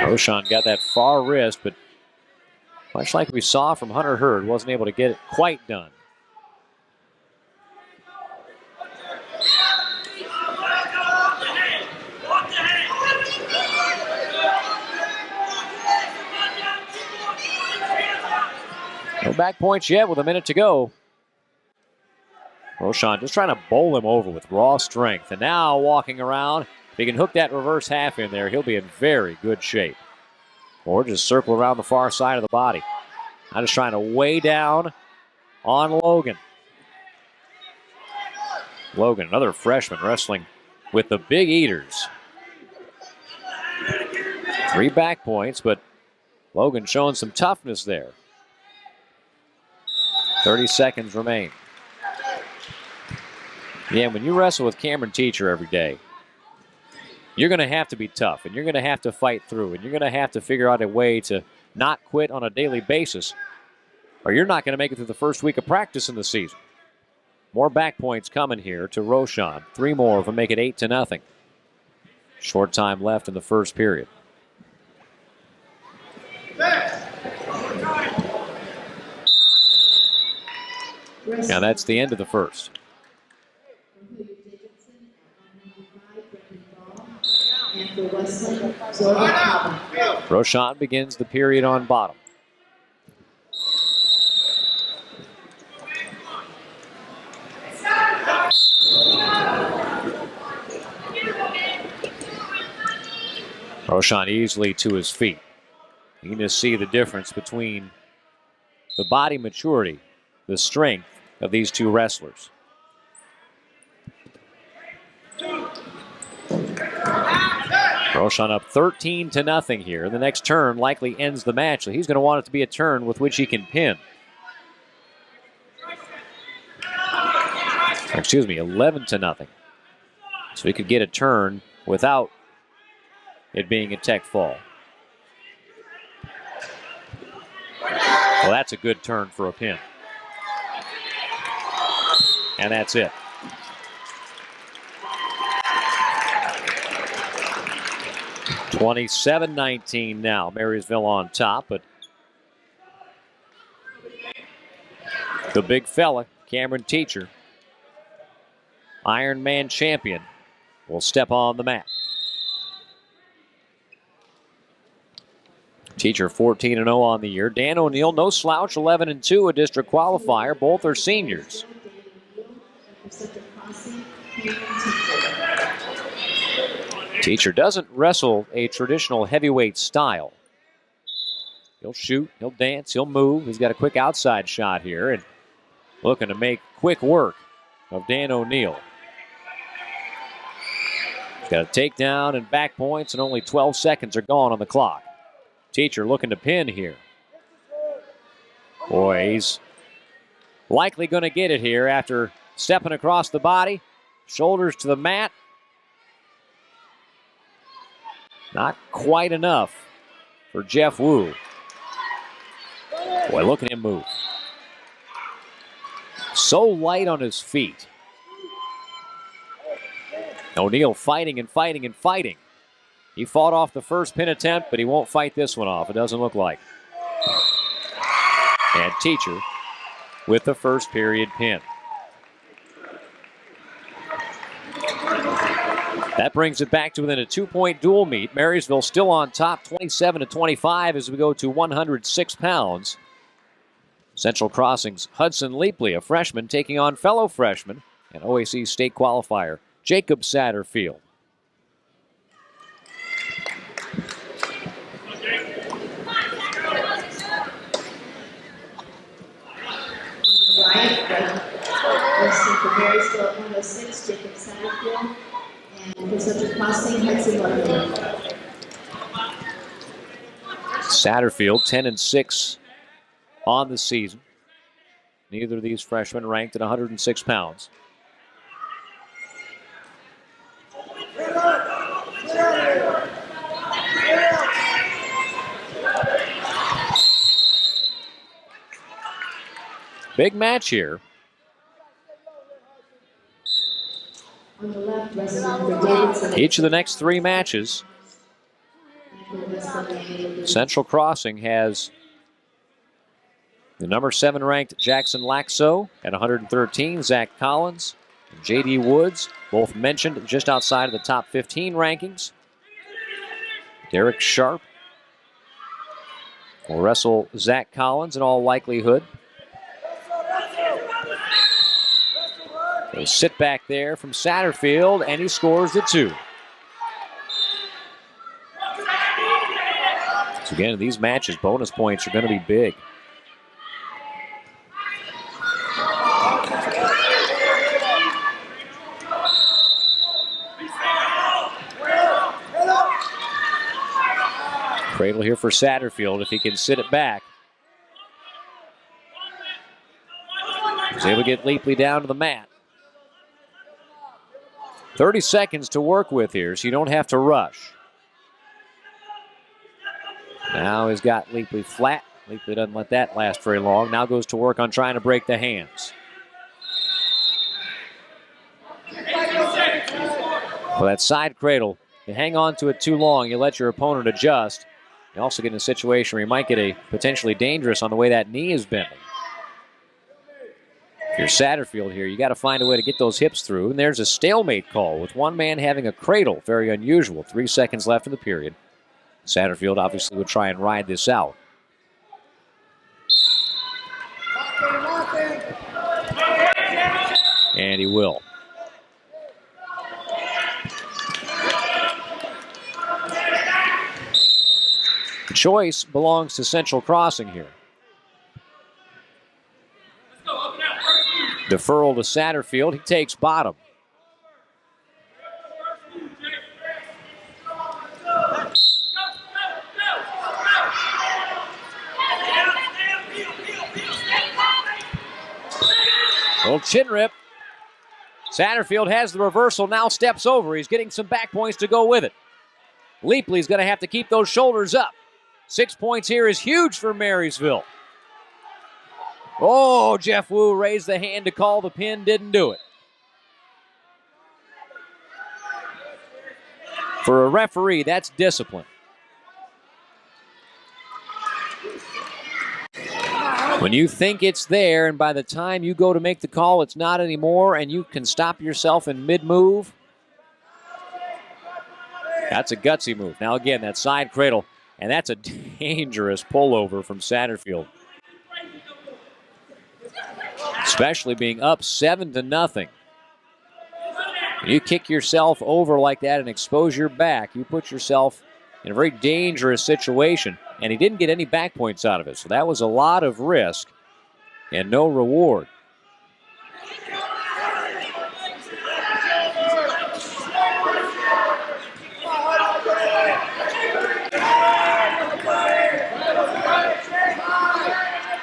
Roshan got that far wrist, but much like we saw from Hunter Hurd, wasn't able to get it quite done. No back points yet with a minute to go. Roshan just trying to bowl him over with raw strength. And now walking around, if he can hook that reverse half in there, he'll be in very good shape. Or just circle around the far side of the body. I'm just trying to weigh down on Logan. Logan, another freshman, wrestling with the Big Eaters. 3 back points, but Logan showing some toughness there. 30 seconds remain. Yeah, when you wrestle with Cameron Teacher every day, you're going to have to be tough, and you're going to have to fight through, and you're going to have to figure out a way to not quit on a daily basis, or you're not going to make it through the first week of practice in the season. More back points coming here to Roshan. 3 more will make it 8-0. Short time left in the first period. Now that's the end of the first. Roshan begins the period on bottom. Roshan easily to his feet. You can just see the difference between the body maturity, the strength of these two wrestlers. Roshan up 13-0 here. The next turn likely ends the match, so he's going to want it to be a turn with which he can pin. Excuse me, 11-0. So he could get a turn without it being a tech fall. Well, that's a good turn for a pin. And that's it. (27-19) now. Marysville on top, but the big fella, Cameron Teacher, Ironman champion, will step on the mat. Teacher 14-0 on the year. Dan O'Neill, no slouch, 11-2, a district qualifier. Both are seniors. Teacher doesn't wrestle a traditional heavyweight style. He'll shoot, he'll dance, he'll move. He's got a quick outside shot here and looking to make quick work of Dan O'Neill. He's got a takedown and back points, and only 12 seconds are gone on the clock. Teacher looking to pin here. Boy, he's likely going to get it here after stepping across the body, shoulders to the mat. Not quite enough for Jeff Wu. Boy, look at him move. So light on his feet. O'Neill fighting and fighting and fighting. He fought off the first pin attempt, but he won't fight this one off, it doesn't look like. And Teacher with the first period pin. That brings it back to within a 2-point dual meet. Marysville still on top, 27-25 as we go to 106 pounds. Central Crossing's Hudson Leapley, a freshman, taking on fellow freshman and OAC state qualifier Jacob Saterfield. Wrestling for Marysville 106, Jacob Saterfield, and for Central Crossing, Hudson Leapley. Saterfield 10-6 on the season. Neither of these freshmen ranked at 106 pounds. Big match here. On the left, wrestling for Davidson. Each of the next 3 matches, Central Crossing has the number 7 ranked Jackson Laxo at 113, Zach Collins and J.D. Woods, both mentioned just outside of the top 15 rankings. Derek Sharp will wrestle Zach Collins in all likelihood. He'll sit back there from Saterfield, and he scores the 2. So again, in these matches, bonus points are going to be big. Cradle here for Saterfield if he can sit it back. He's able to get Leapley down to the mat. 30 seconds to work with here, so you don't have to rush. Now he's got Leapley flat. Leapley doesn't let that last very long. Now goes to work on trying to break the hands. Well, that side cradle, you hang on to it too long, you let your opponent adjust. You also get in a situation where you might get a potentially dangerous on the way that knee is bending. If you're Saterfield here, you got to find a way to get those hips through. And there's a stalemate call with one man having a cradle. Very unusual. 3 seconds left in the period. Saterfield obviously would try and ride this out. And he will. The choice belongs to Central Crossing here. Deferral to Saterfield. He takes bottom. Little chin rip. Saterfield has the reversal, now steps over. He's getting some back points to go with it. Leapley's going to have to keep those shoulders up. 6 points here is huge for Marysville. Oh, Jeff Wu raised the hand to call the pin, didn't do it. For a referee, that's discipline. When you think it's there, and by the time you go to make the call, it's not anymore, and you can stop yourself in mid-move, that's a gutsy move. Now again, that side cradle, and that's a dangerous pullover from Saterfield. Especially being up 7-0. When you kick yourself over like that and expose your back, you put yourself in a very dangerous situation. And he didn't get any back points out of it. So that was a lot of risk and no reward.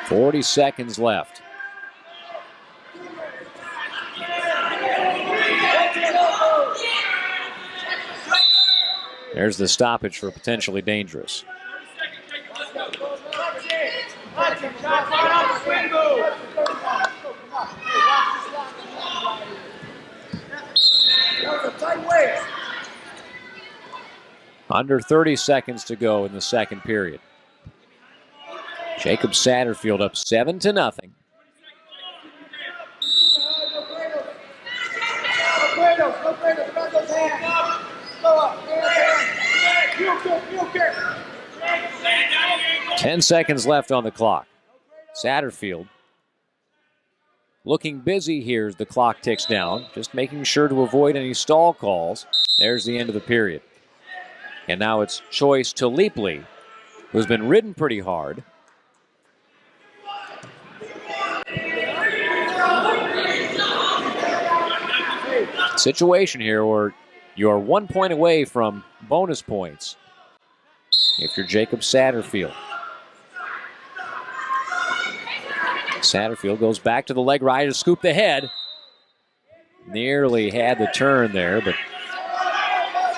"40 seconds left. There's the stoppage for potentially dangerous. Under 30 seconds to go in the second period. Jacob Saterfield up 7-0. Ten seconds left on the clock. Saterfield looking busy here as the clock ticks down, just making sure to avoid any stall calls. There's the end of the period. And now it's choice to Leapley, who's been ridden pretty hard. Situation here where you are 1 point away from bonus points if you're Jacob Saterfield. Saterfield goes back to the leg ride to scoop the head. Nearly had the turn there, but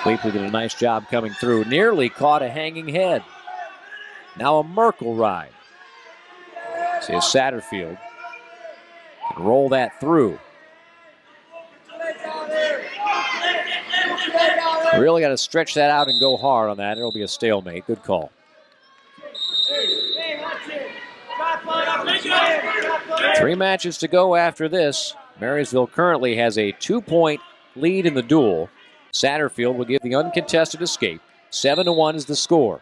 Leapley did a nice job coming through. Nearly caught a hanging head. Now a Merkle ride. See if Saterfield can roll that through. Really got to stretch that out and go hard on that. It'll be a stalemate. Good call. 3 matches to go after this. Marysville currently has a 2-point lead in the duel. Saterfield will give the uncontested escape. 7-1 is the score.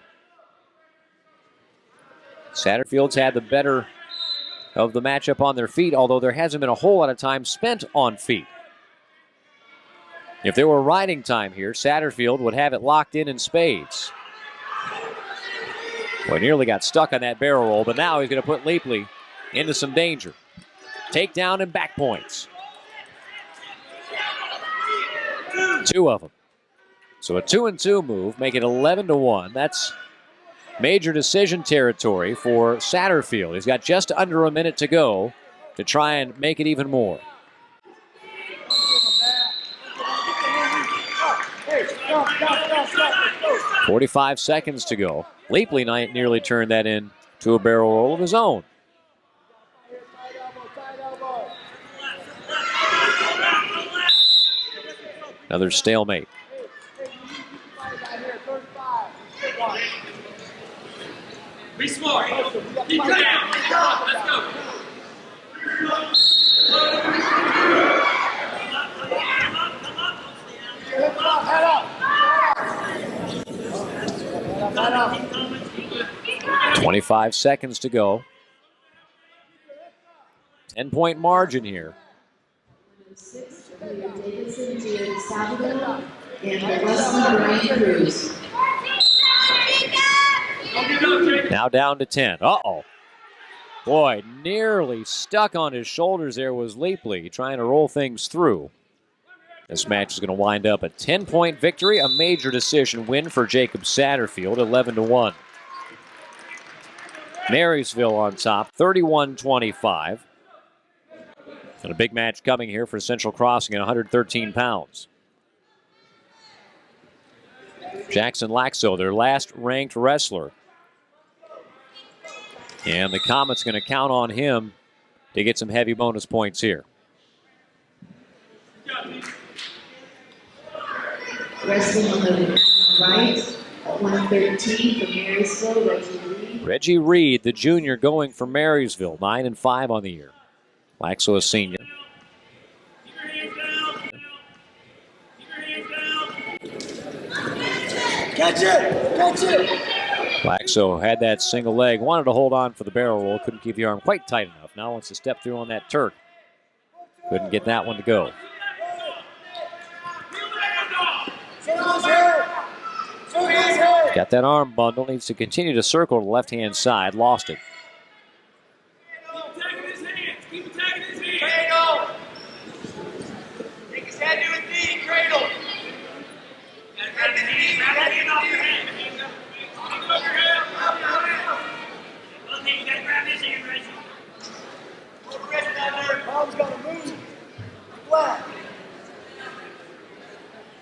Satterfield's had the better of the matchup on their feet, although there hasn't been a whole lot of time spent on feet. If there were riding time here, Saterfield would have it locked in spades. Boy, nearly got stuck on that barrel roll, but now he's going to put Leapley into some danger. Takedown and back points. 2 of them. So a 2-2 move, make it 11-1. That's major decision territory for Saterfield. He's got just under a minute to go to try and make it even more. 45 seconds to go. Leapley nearly turned that into a barrel roll of his own. Another stalemate. Be smart. Keep down. Let's go. Head up. 25 seconds to go. 10-point margin here. Hilliard Davidson to Saterfield and the wrestler Brian Cruz. Now down to 10. Uh-oh. Boy, nearly stuck on his shoulders there was Leapley, trying to roll things through. This match is going to wind up a 10-point victory, a major decision win for Jacob Saterfield, 11-1. Marysville on top, 31-25. And a big match coming here for Central Crossing at 113 pounds. Jackson Laxo, their last ranked wrestler. And the Comet's going to count on him to get some heavy bonus points here. Wrestling on the right at 113 for Marysville, Reggie Reid. Reggie Reid, the junior, going for Marysville, 9-5 on the year. Laxo, a senior. Catch it! Catch it! Laxo had that single leg, wanted to hold on for the barrel roll, couldn't keep the arm quite tight enough. Now wants to step through on that Turk. Couldn't get that one to go. Got that arm bundle, needs to continue to circle to the left-hand side, lost it. Keep attacking his hands. Cradle. Take his head to his knee. Cradle. Grab his hand. Grab his hand off your hand. You gotta grab his hand, Reggie. Hold the rest down there. Mom's gotta move. Flat.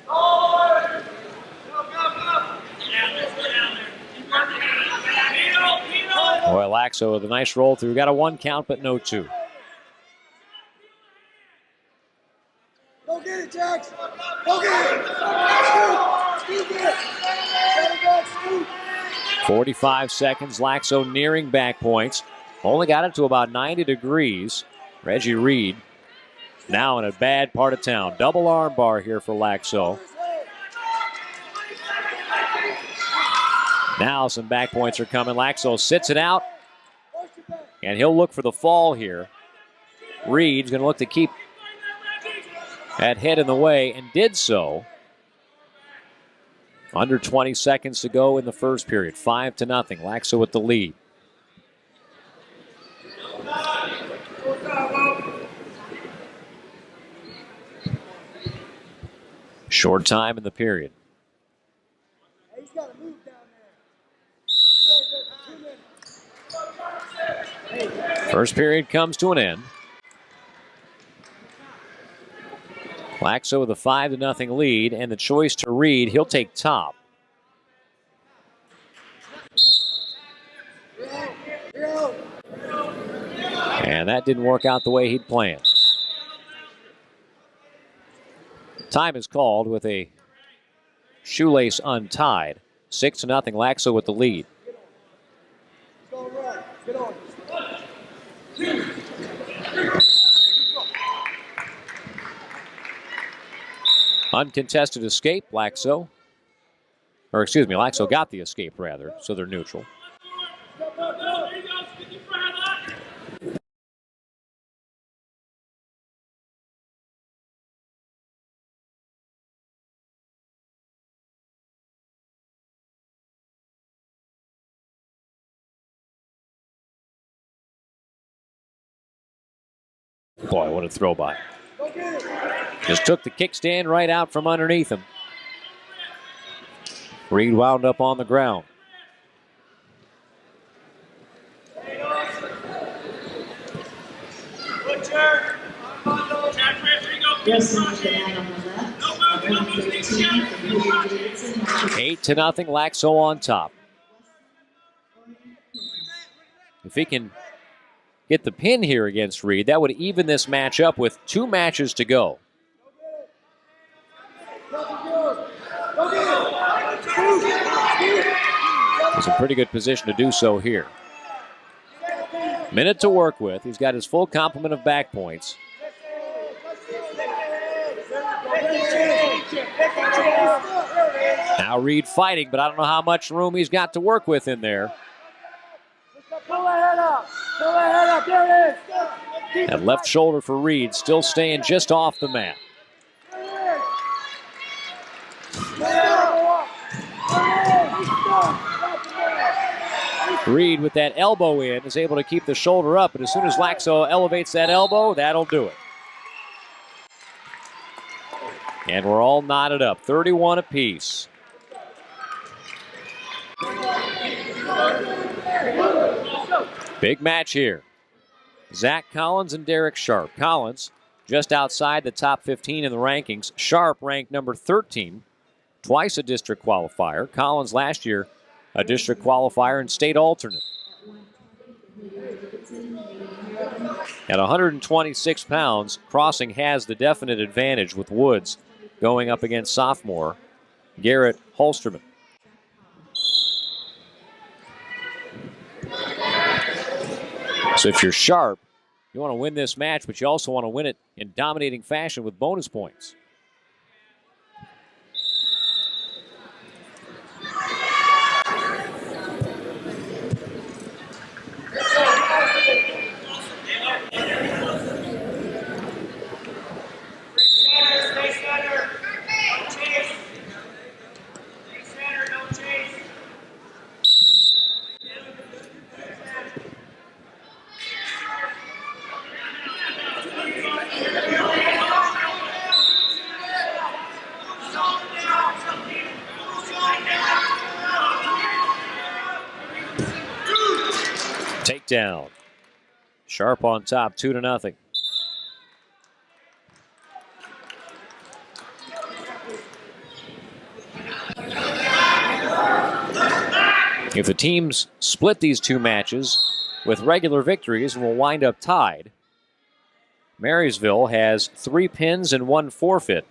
Forward. Go. Get down there. Go down there. Keep working the hand. Pino. Boy, Laxo with a nice roll through. Got a 1 count, but no 2. Go get it, Jax. Go get it. Scoop. Scoop it. Get it back, scoop. 45 seconds. Laxo nearing back points. Only got it to about 90 degrees. Reggie Reid now in a bad part of town. Double arm bar here for Laxo. Now some back points are coming. Laxo sits it out, and he'll look for the fall here. Reid's going to look to keep that head in the way, and did so. Under 20 seconds to go in the first period. 5-0. Laxo with the lead. Short time in the period. He's gotta move down there. First period comes to an end. Laxo with a 5-0 lead, and the choice to Reid. He'll take top. And that didn't work out the way he'd planned. Time is called with a shoelace untied. 6-0, Laxo with the lead. Go right. Get on. Uncontested escape, Laxo. Or excuse me, Laxo got the escape rather, so they're neutral. Boy, what a throw by. Just took the kickstand right out from underneath him. Reid wound up on the ground. Wrestling with the man on the left at 113 for Hilliard Davidson. 8-0, Laxo on top. If he can get the pin here against Reid, that would even this match up with 2 matches to go. He's in pretty good position to do so here. Minute to work with. He's got his full complement of back points. Now Reid fighting, but I don't know how much room he's got to work with in there. Pull that head up. Pull that head up. There it is. And left shoulder for Reid, still staying just off the mat. Reid with that elbow in is able to keep the shoulder up, but as soon as Laxo elevates that elbow, that'll do it. And we're all knotted up, 31 apiece. Big match here. Zach Collins and Derek Sharp. Collins just outside the top 15 in the rankings. Sharp ranked number 13, twice a district qualifier. Collins last year a district qualifier and state alternate. At 126 pounds, Crossing has the definite advantage with Woods going up against sophomore Garrett Hosterman. So if you're Sharp, you want to win this match, but you also want to win it in dominating fashion with bonus points. Takedown. Sharp on top, 2-0. If the teams split these two matches with regular victories and will wind up tied, Marysville has 3 pins and 1 forfeit.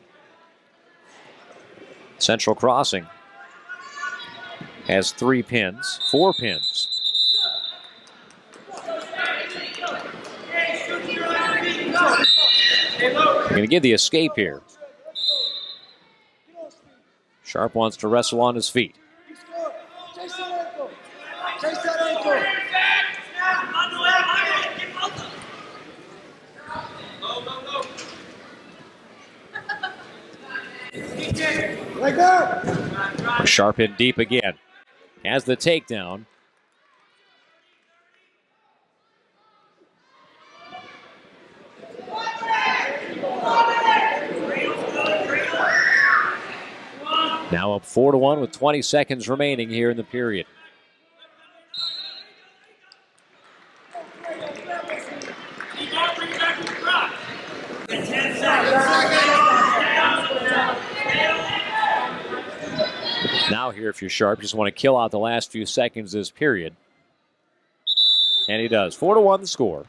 Central Crossing has 3 pins, 4 pins. We're going to give the escape here. Sharp wants to wrestle on his feet. Chase that ankle. Chase that ankle. Like that. Sharp in deep again. Has the takedown. Now up 4-1 with 20 seconds remaining here in the period. Now here, if you're Sharp, just want to kill out the last few seconds of this period. And he does. 4-1 the score.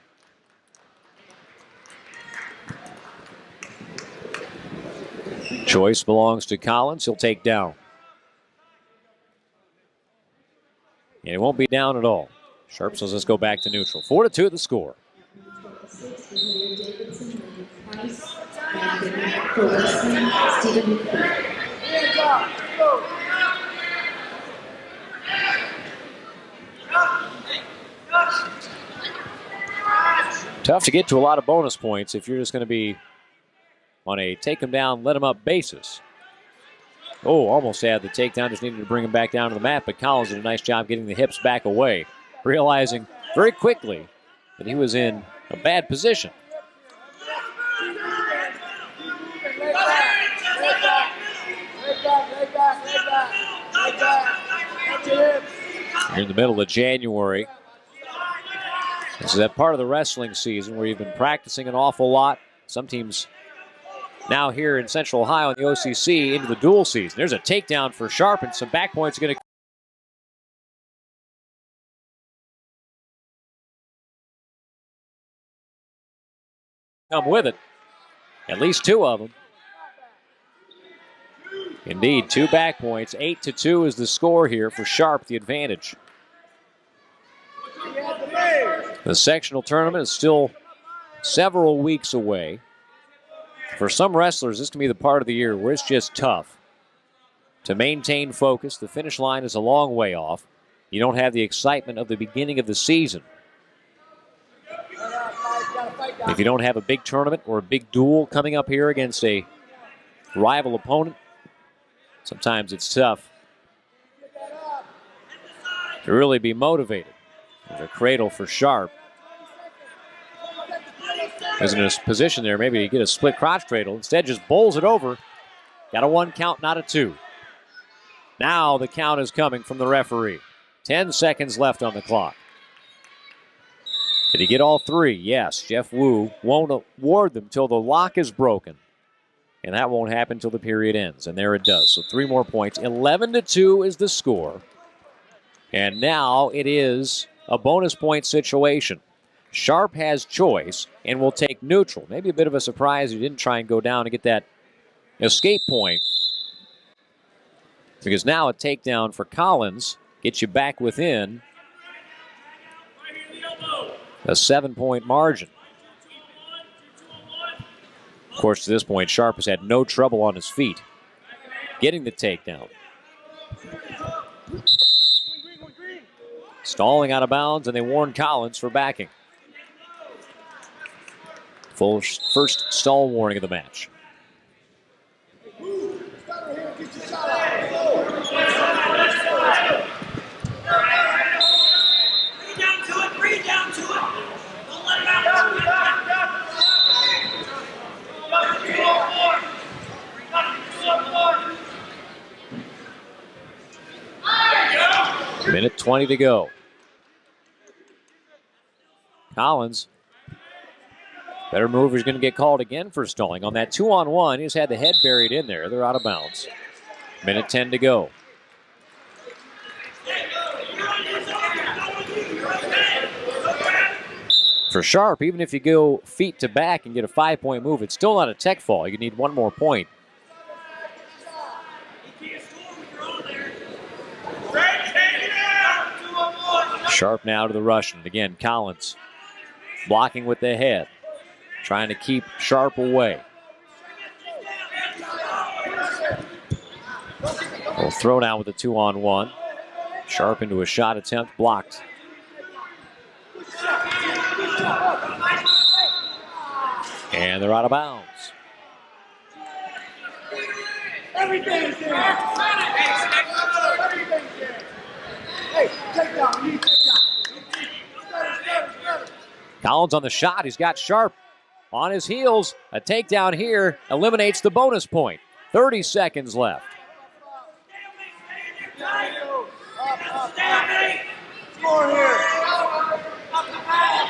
Choice belongs to Collins. He'll take down. And he won't be down at all. Sharp says let's go back to neutral. 4-2 the score. Tough to get to a lot of bonus points if you're just going to be on a take him down, let him up basis. Oh, almost had the takedown, just needed to bring him back down to the mat, but Collins did a nice job getting the hips back away, realizing very quickly that he was in a bad position. You're in the middle of January. This is that part of the wrestling season where you've been practicing an awful lot. Some teams now here in Central Ohio in the OCC into the dual season. There's a takedown for Sharp, and some back points are going to come with it. At least 2 of them. Indeed, 2 back points. 8-2 is the score here for Sharp, the advantage. The sectional tournament is still several weeks away. For some wrestlers, this can be the part of the year where it's just tough to maintain focus. The finish line is a long way off. You don't have the excitement of the beginning of the season. If you don't have a big tournament or a big duel coming up here against a rival opponent, sometimes it's tough to really be motivated. There's a cradle for Sharp. Is in a position there, maybe you get a split crotch cradle. Instead, just bowls it over. Got a 1 count, not a 2. Now the count is coming from the referee. 10 seconds left on the clock. Did he get all 3? Yes. Jeff Wu won't award them till the lock is broken. And that won't happen till the period ends. And there it does. So 3 more points. 11-2 is the score. And now it is a bonus point situation. Sharp has choice and will take neutral. Maybe a bit of a surprise he didn't try and go down and get that escape point. Because now a takedown for Collins gets you back within a 7-point margin. Of course, to this point, Sharp has had no trouble on his feet getting the takedown. Stalling out of bounds, and they warn Collins for backing. First stall warning of the match. Breathe down to it. Don't let it out. Minute 20 to go. Collins. Better move is going to get called again for stalling. On that 2-on-1, he's had the head buried in there. They're out of bounds. Minute 10 to go. For Sharp, even if you go feet to back and get a 5-point move, it's still not a tech fall. You need 1 more point. Sharp now to the Russian. Again, Collins blocking with the head, trying to keep Sharp away. We'll throw down with the 2-on-1. Sharp into a shot attempt, blocked. And they're out of bounds. Everything's there. Everything's there. Hey, take down. You take down. Collins on the shot. He's got Sharp on his heels. A takedown here eliminates the bonus point. 30 seconds left.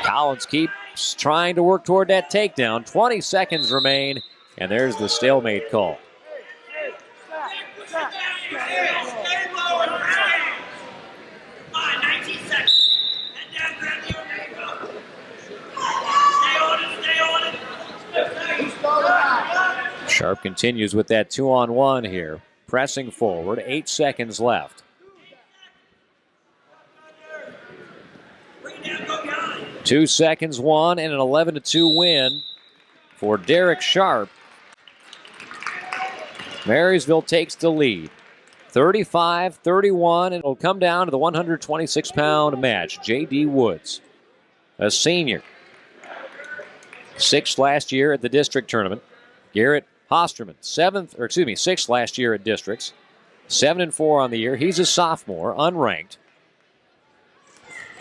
Collins keeps trying to work toward that takedown. 20 seconds remain, and there's the stalemate call. Sharp continues with that 2-on-1 here, pressing forward. 8 seconds left. 2 seconds, 1, and an 11-2 win for Derek Sharp. Marysville takes the lead. 35-31, and it'll come down to the 126-pound match. J.D. Woods, a senior. 6th last year at the district tournament. Garrett Hosterman, 6th last year at districts. 7-4 on the year. He's a sophomore, unranked.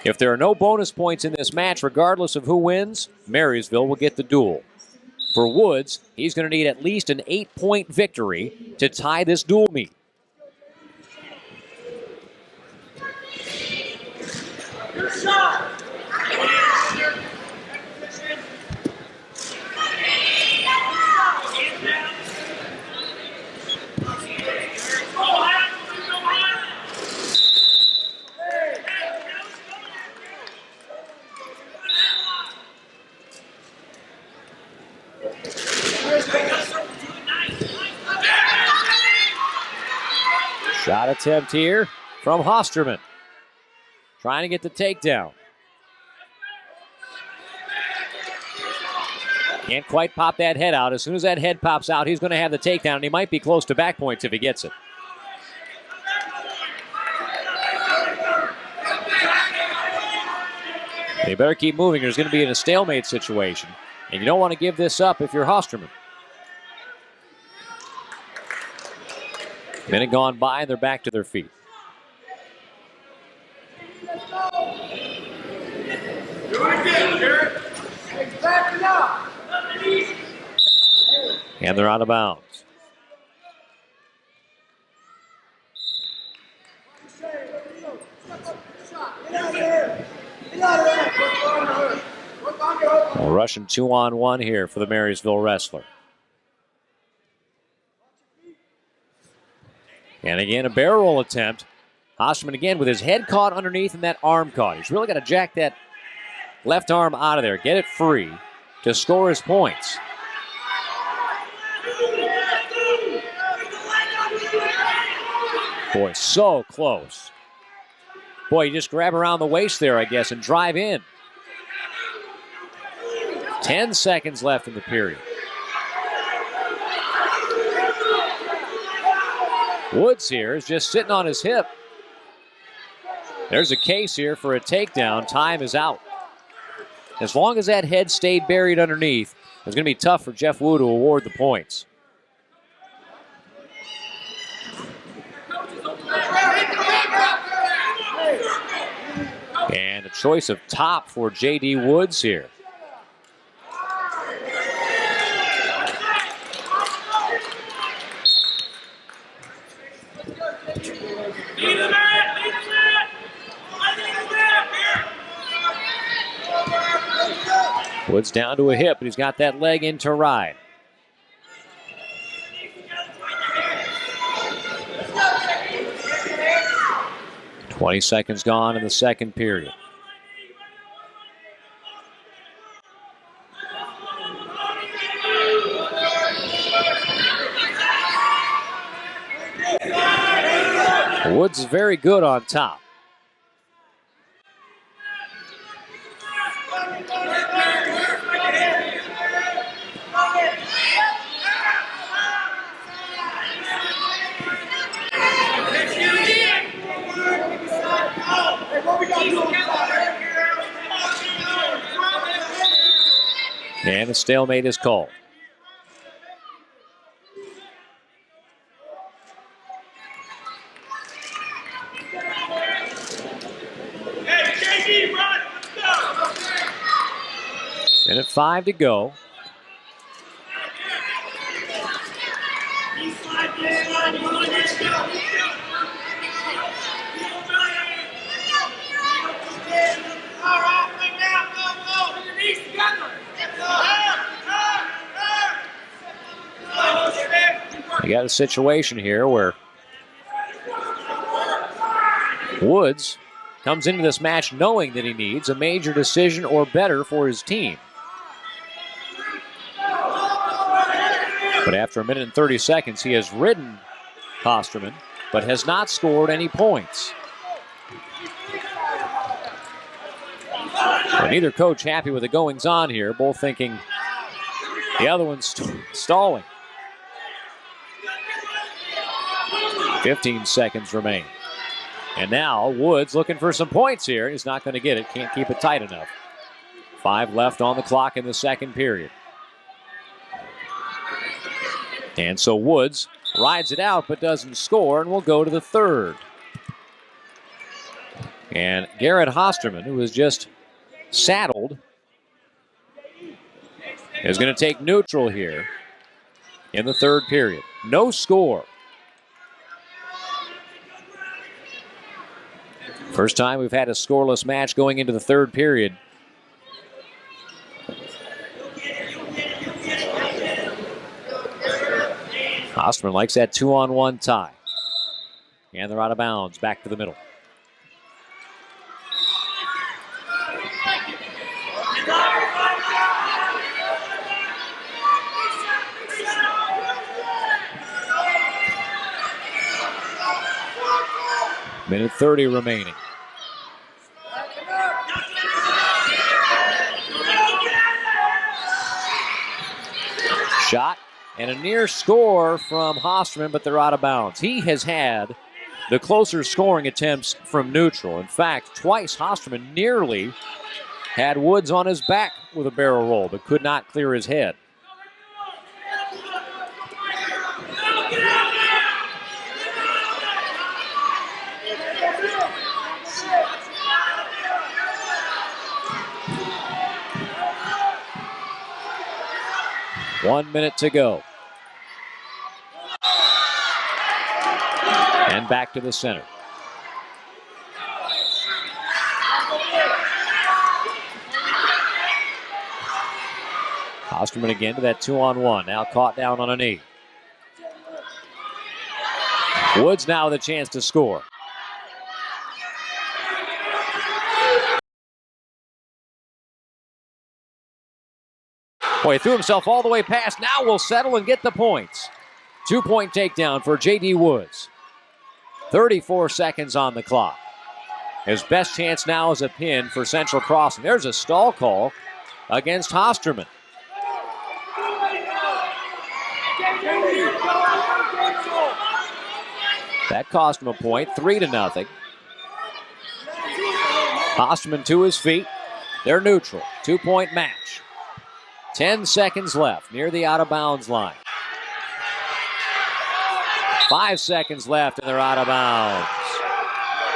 If there are no bonus points in this match, regardless of who wins, Marysville will get the duel. For Woods, he's going to need at least an 8-point victory to tie this duel meet. Good shot. attempt here from Hosterman. Trying to get the takedown. Can't quite pop that head out. As soon as that head pops out, he's going to have the takedown, and he might be close to back points if he gets it. They better keep moving. There's going to be in a stalemate situation, and you don't want to give this up if you're Hosterman. Minute gone by, and they're back to their feet. And they're out of bounds. Well, Russian 2-on-1 here for the Marysville wrestler. And again, a barrel roll attempt. Hosterman again with his head caught underneath and that arm caught. He's really got to jack that left arm out of there, get it free to score his points. Boy, so close. Boy, you just grab around the waist there, I guess, and drive in. 10 seconds left in the period. Woods here is just sitting on his hip. There's a case here for a takedown. Time is out. As long as that head stayed buried underneath, it's going to be tough for Jeff Wu to award the points. And a choice of top for J.D. Woods here. Woods down to a hip, but he's got that leg in to ride. "20 seconds gone in the second period. Woods is very good on top. And a stalemate is called. Minute 5 to go. You got a situation here where Woods comes into this match knowing that he needs a major decision or better for his team. But after a minute and 30 seconds, he has ridden Hosterman, but has not scored any points. So neither coach happy with the goings-on here, both thinking the other one's stalling. 15 seconds remain. And now Woods looking for some points here. He's not going to get it. Can't keep it tight enough. 5 left on the clock in the second period. And so Woods rides it out but doesn't score and will go to the third. And Garrett Hosterman, who was just saddled, is going to take neutral here in the third period. No score. First time we've had a scoreless match going into the third period. Hosterman likes that 2-on-1 tie. And they're out of bounds, back to the middle. Minute 30 remaining. Shot and a near score from Hosterman, but they're out of bounds. He has had the closer scoring attempts from neutral. In fact, twice Hosterman nearly had Woods on his back with a barrel roll, but could not clear his head. One minute to go. And back to the center. Hosterman again to that 2-on-1. Now caught down on a knee. Woods now with a chance to score. Boy, he threw himself all the way past. Now will settle and get the points. 2-point takedown for J.D. Woods. 34 seconds on the clock. His best chance now is a pin for Central Crossing. There's a stall call against Hosterman. That cost him a point, 3-0. Hosterman to his feet. They're neutral. 2-point match. 10 seconds left near the out-of-bounds line. 5 seconds left and they're out of bounds.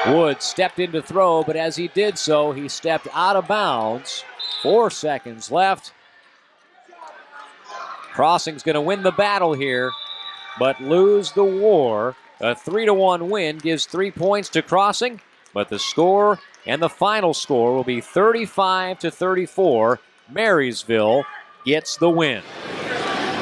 Woods stepped in to throw, but as he did so, he stepped out of bounds. 4 seconds left. Crossing's going to win the battle here, but lose the war. A 3-1 win gives 3 points to Crossing, but the score and the final score will be 35-34. Marysville gets the win.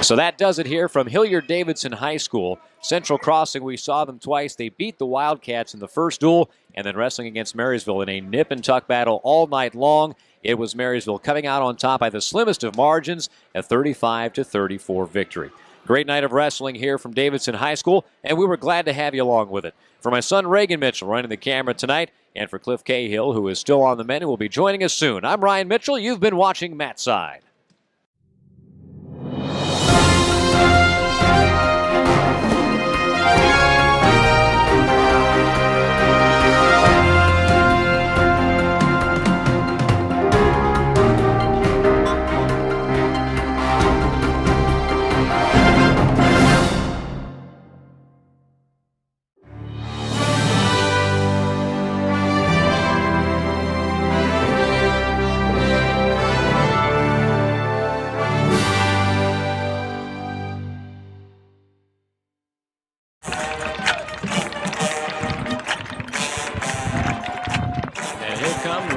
So that does it here from Hilliard Davidson High School. Central Crossing, we saw them twice. They beat the Wildcats in the first duel and then wrestling against Marysville in a nip and tuck battle all night long. It was Marysville coming out on top by the slimmest of margins, a 35-34 victory. Great night of wrestling here from Davidson High School, and we were glad to have you along with it. For my son Reagan Mitchell running the camera tonight, and for Cliff Cahill, who is still on the mend and will be joining us soon, I'm Ryan Mitchell. You've been watching Matt Side.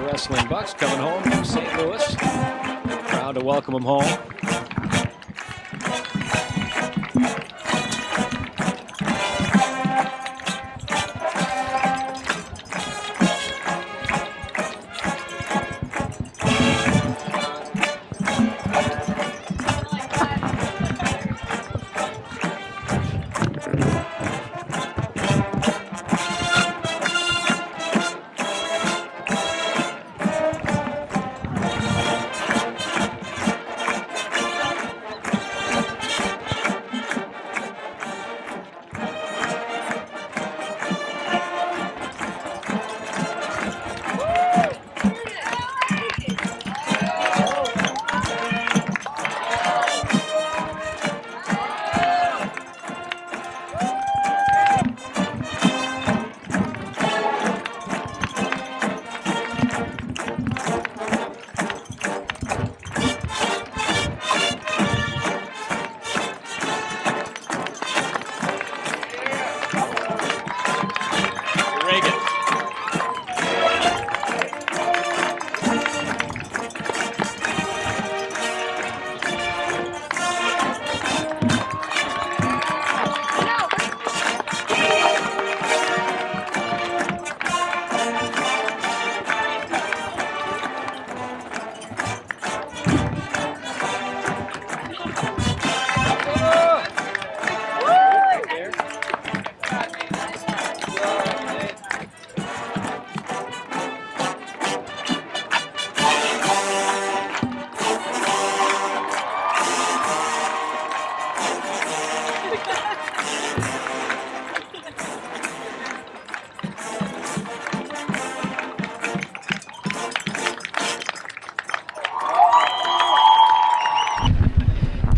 Wrestling Bucks coming home from St. Louis. Proud to welcome them home.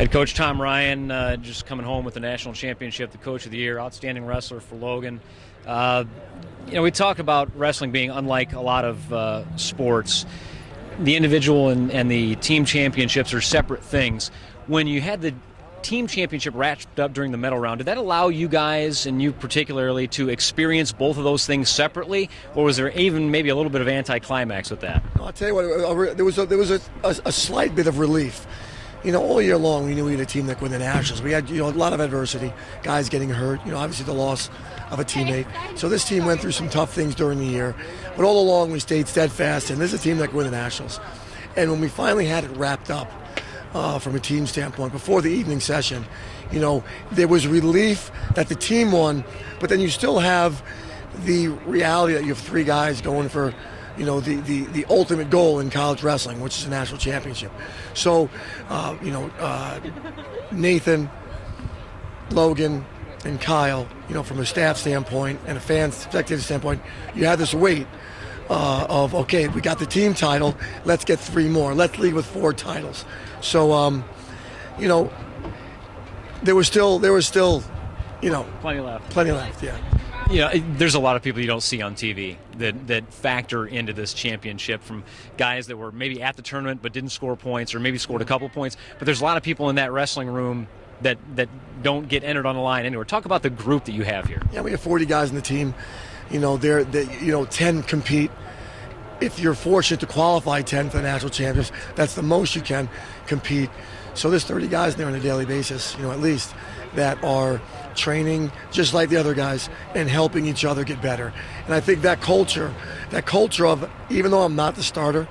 Head coach Tom Ryan just coming home with the national championship, the coach of the year, outstanding wrestler for Logan. We talk about wrestling being unlike a lot of sports. The individual and the team championships are separate things. When you had the team championship wrapped up during the medal round, did that allow you guys, and you particularly, to experience both of those things separately, or was there even maybe a little bit of anticlimax with that? I'll tell you what, there was a slight bit of relief. All year long we knew we had a team that could win the Nationals. We had a lot of adversity, guys getting hurt, obviously the loss of a teammate. So this team went through some tough things during the year, but all along we stayed steadfast, and this is a team that could win the Nationals. And when we finally had it wrapped up, from a team standpoint, before the evening session, there was relief that the team won, but then you still have the reality that you have 3 guys going for, the ultimate goal in college wrestling, which is a national championship. So, Nathan, Logan, and Kyle, from a staff standpoint and a fan spectator standpoint, you have this weight of, okay, we got the team title, let's get 3 more. Let's lead with 4 titles. So, there was still, Plenty left. Yeah. There's a lot of people you don't see on TV that factor into this championship, from guys that were maybe at the tournament but didn't score points, or maybe scored a couple points. But there's a lot of people in that wrestling room that don't get entered on the line anywhere. Talk about the group that you have here. Yeah, we have 40 guys in the team. 10 compete. If you're fortunate to qualify 10 for the national championships, that's the most you can compete. So there's 30 guys there on a daily basis, at least, that are training just like the other guys and helping each other get better. And I think that culture of, even though I'm not the starter,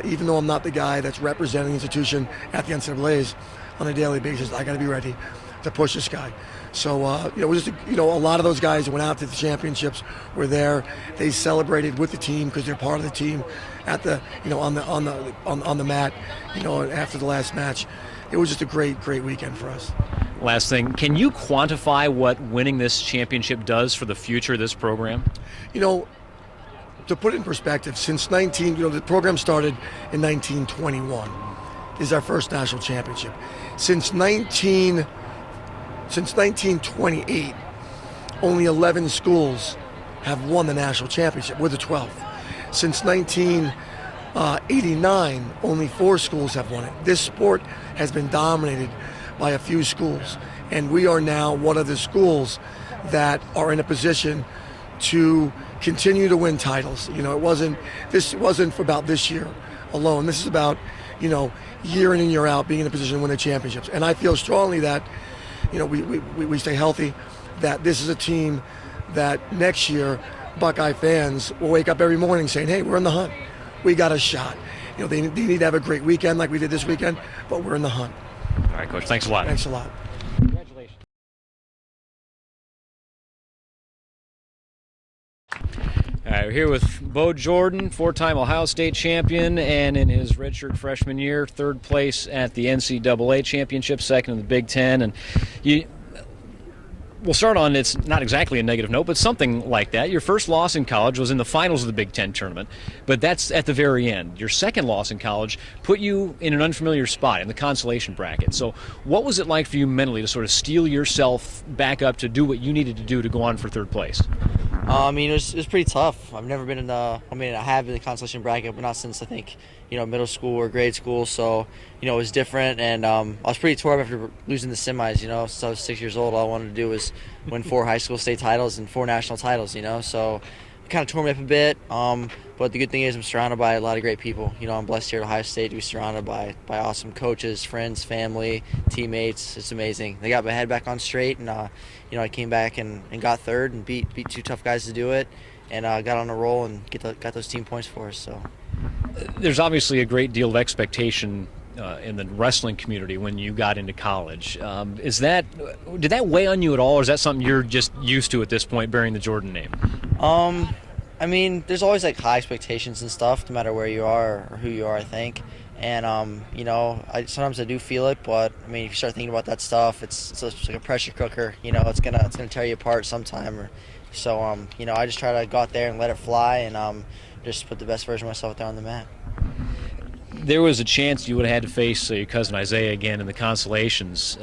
even though I'm not the guy that's representing the institution at the NCAAs on a daily basis, I got to be ready to push this guy. So, a lot of those guys who went out to the championships were there. They celebrated with the team because they're part of the team at the, on the mat, after the last match. It was just a great weekend for us. Last thing, can you quantify what winning this championship does for the future of this program? To put it in perspective, since the program started in 1921, is our first national championship. Since 1928, only 11 schools have won the national championship. We're the 12th. Since 1989, only 4 schools have won it. This sport has been dominated by a few schools, and we are now one of the schools that are in a position to continue to win titles. This wasn't about this year alone. This is about, year in and year out being in a position to win the championships. And I feel strongly that we stay healthy, that this is a team that next year Buckeye fans will wake up every morning saying, hey, we're in the hunt. We got a shot. They need to have a great weekend like we did this weekend, but we're in the hunt. All right, Coach, thanks a lot. Thanks a lot. Congratulations. All right, we're here with Bo Jordan, 4-time Ohio State champion, and in his redshirt freshman year, 3rd place at the NCAA championship, 2nd in the Big Ten. And we'll start on, it's not exactly a negative note, but something like that. Your first loss in college was in the finals of the Big Ten tournament, but that's at the very end. Your second loss in college put you in an unfamiliar spot in the consolation bracket. So what was it like for you mentally to sort of steel yourself back up to do what you needed to do to go on for 3rd place? It was pretty tough. I've never been in I have in the consolation bracket, but not since, I think, middle school or grade school. So, it was different, and I was pretty tore up after losing the semis, since I was 6 years old. All I wanted to do was win 4 high school state titles and 4 national titles, so it kind of tore me up a bit. But the good thing is I'm surrounded by a lot of great people. I'm blessed here at Ohio State to be surrounded by awesome coaches, friends, family, teammates. It's amazing. They got my head back on straight, and I came back and got 3rd and beat 2 tough guys to do it, and got on a roll and got those team points for us. So there's obviously a great deal of expectation in the wrestling community when you got into college. Did that weigh on you at all, or is that something you're just used to at this point, bearing the Jordan name? There's always high expectations and stuff, no matter where you are or who you are, I think. And sometimes I do feel it, but if you start thinking about that stuff, it's like a pressure cooker. It's gonna tear you apart sometime. So I just try to go out there and let it fly, and just put the best version of myself out there on the mat. there was a chance you would have had to face your cousin Isaiah again in the consolations.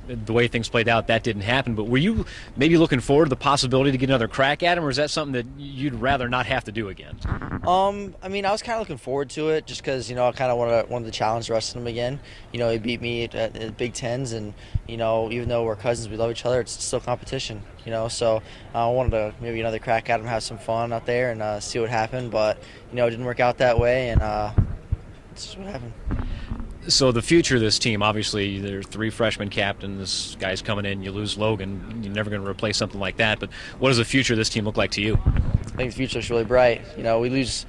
The way things played out, that didn't happen. But were you maybe looking forward to the possibility to get another crack at him, or is that something that you'd rather not have to do again? I mean, I was kind of looking forward to it just because, I kind of wanted to challenge wrestling him again. He beat me at Big Tens, and, even though we're cousins, we love each other, it's still competition, So I wanted to maybe another crack at him, have some fun out there, and see what happened. But, it didn't work out that way, and it's just what happened. So the future of this team, obviously, there are 3 freshman captains. This guy's coming in. You lose Logan. You're never going to replace something like that. But what does the future of this team look like to you? I think the future is really bright. We lose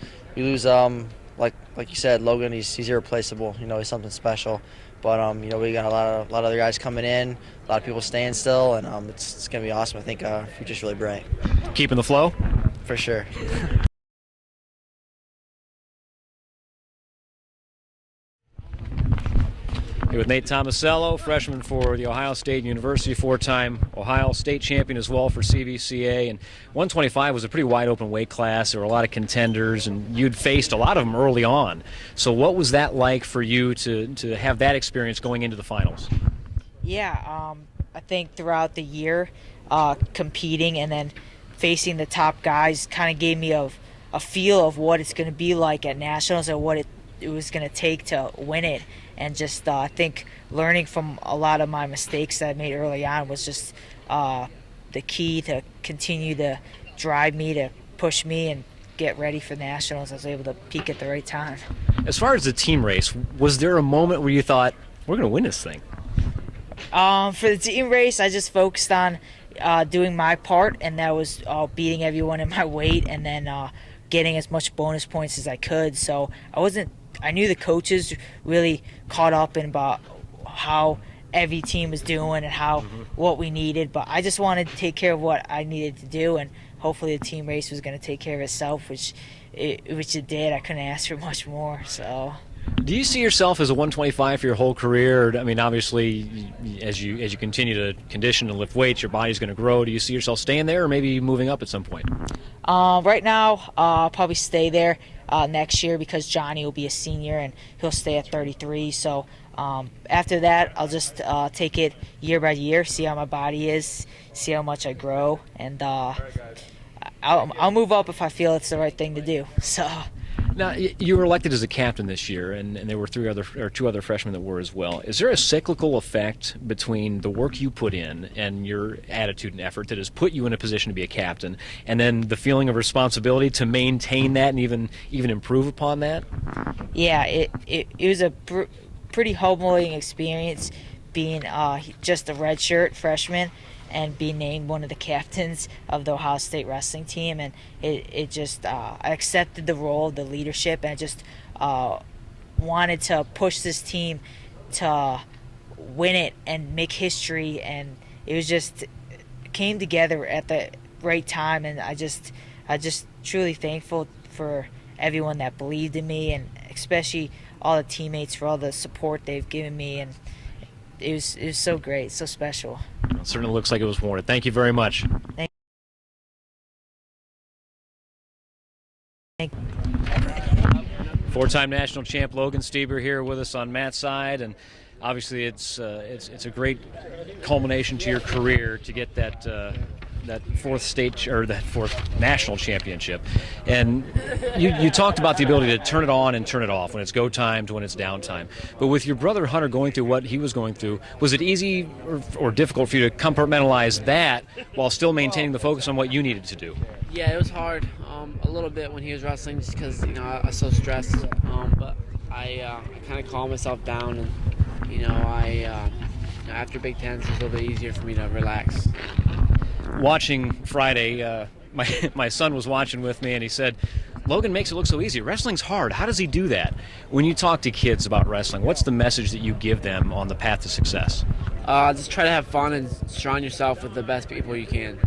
like you said, Logan. He's irreplaceable. He's something special. But we got a lot of other guys coming in. A lot of people staying still, and it's going to be awesome. I think the future's really bright. Keeping the flow? For sure. Here with Nate Tomasello, freshman for the Ohio State University, 4-time Ohio State champion as well for CVCA. And 125 was a pretty wide open weight class. There were a lot of contenders, and you'd faced a lot of them early on. So what was that like for you to have that experience going into the finals? Yeah, I think throughout the year, competing and then facing the top guys kind of gave me a feel of what it's going to be like at nationals and what it was going to take to win it. And just I think learning from a lot of my mistakes that I made early on was just the key to continue to drive me, to push me and get ready for nationals. I was able to peak at the right time. As far as the team race, was there a moment where you thought, we're going to win this thing? For the team race, I just focused on doing my part, and that was beating everyone in my weight and then getting as much bonus points as I could. So I knew the coaches really caught up in about how every team was doing and what we needed, but I just wanted to take care of what I needed to do, and hopefully the team race was going to take care of itself, which it did. I couldn't ask for much more. So. Do you see yourself as a 125 for your whole career? I mean, obviously, as you continue to condition and lift weights, your body's going to grow. Do you see yourself staying there or maybe moving up at some point? Right now, I'll probably stay there next year because Johnny will be a senior and he'll stay at 33. So after that, I'll just take it year by year, see how my body is, see how much I grow, and I'll move up if I feel it's the right thing to do. So. Now, you were elected as a captain this year, and there were 2 other freshmen that were as well. Is there a cyclical effect between the work you put in and your attitude and effort that has put you in a position to be a captain, and then the feeling of responsibility to maintain that and even improve upon that? Yeah, it was a pretty humbling experience being just a redshirt freshman and being named one of the captains of the Ohio State wrestling team, and it just I accepted the role, the leadership, and I just wanted to push this team to win it and make history, and it came together at the right time, and I just truly thankful for everyone that believed in me, and especially all the teammates for all the support they've given me, and it was so great, so special. It certainly looks like it was warranted. Thank you very much. Thank you. 4-time national champ Logan Steiber here with us on Matt's side, and obviously it's a great culmination to your career to get that 4th national championship. And you talked about the ability to turn it on and turn it off when it's go time to when it's down time. But with your brother Hunter going through what he was going through, was it easy or difficult for you to compartmentalize that while still maintaining the focus on what you needed to do? Yeah, it was hard a little bit when he was wrestling just because I was so stressed. But I kind of calmed myself down, and after Big Tens, it was a little bit easier for me to relax. Watching Friday, my son was watching with me, and he said, Logan makes it look so easy. Wrestling's hard. How does he do that? When you talk to kids about wrestling, what's the message that you give them on the path to success? Just try to have fun and surround yourself with the best people you can.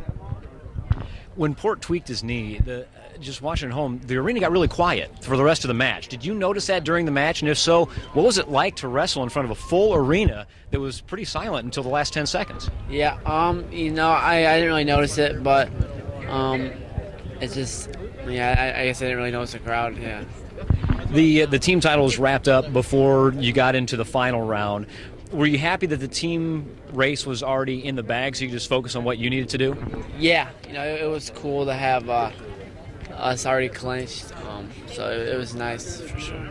When Port tweaked his knee, just watching at home, the arena got really quiet for the rest of the match. Did you notice that during the match? And if so, what was it like to wrestle in front of a full arena that was pretty silent until the last 10 seconds? Yeah, I didn't really notice it, but it's just, I guess I didn't really notice the crowd, yeah. The team title was wrapped up before you got into the final round. Were you happy that the team race was already in the bag, so you could just focus on what you needed to do? Yeah, it was cool to have us already clinched, so it was nice for sure.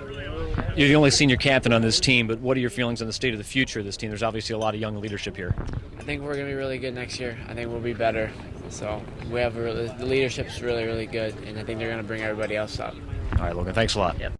You're the only senior captain on this team, but what are your feelings on the state of the future of this team? There's obviously a lot of young leadership here. I think we're going to be really good next year. I think we'll be better. So the leadership's really, really good, and I think they're going to bring everybody else up. All right, Logan, thanks a lot. Yep.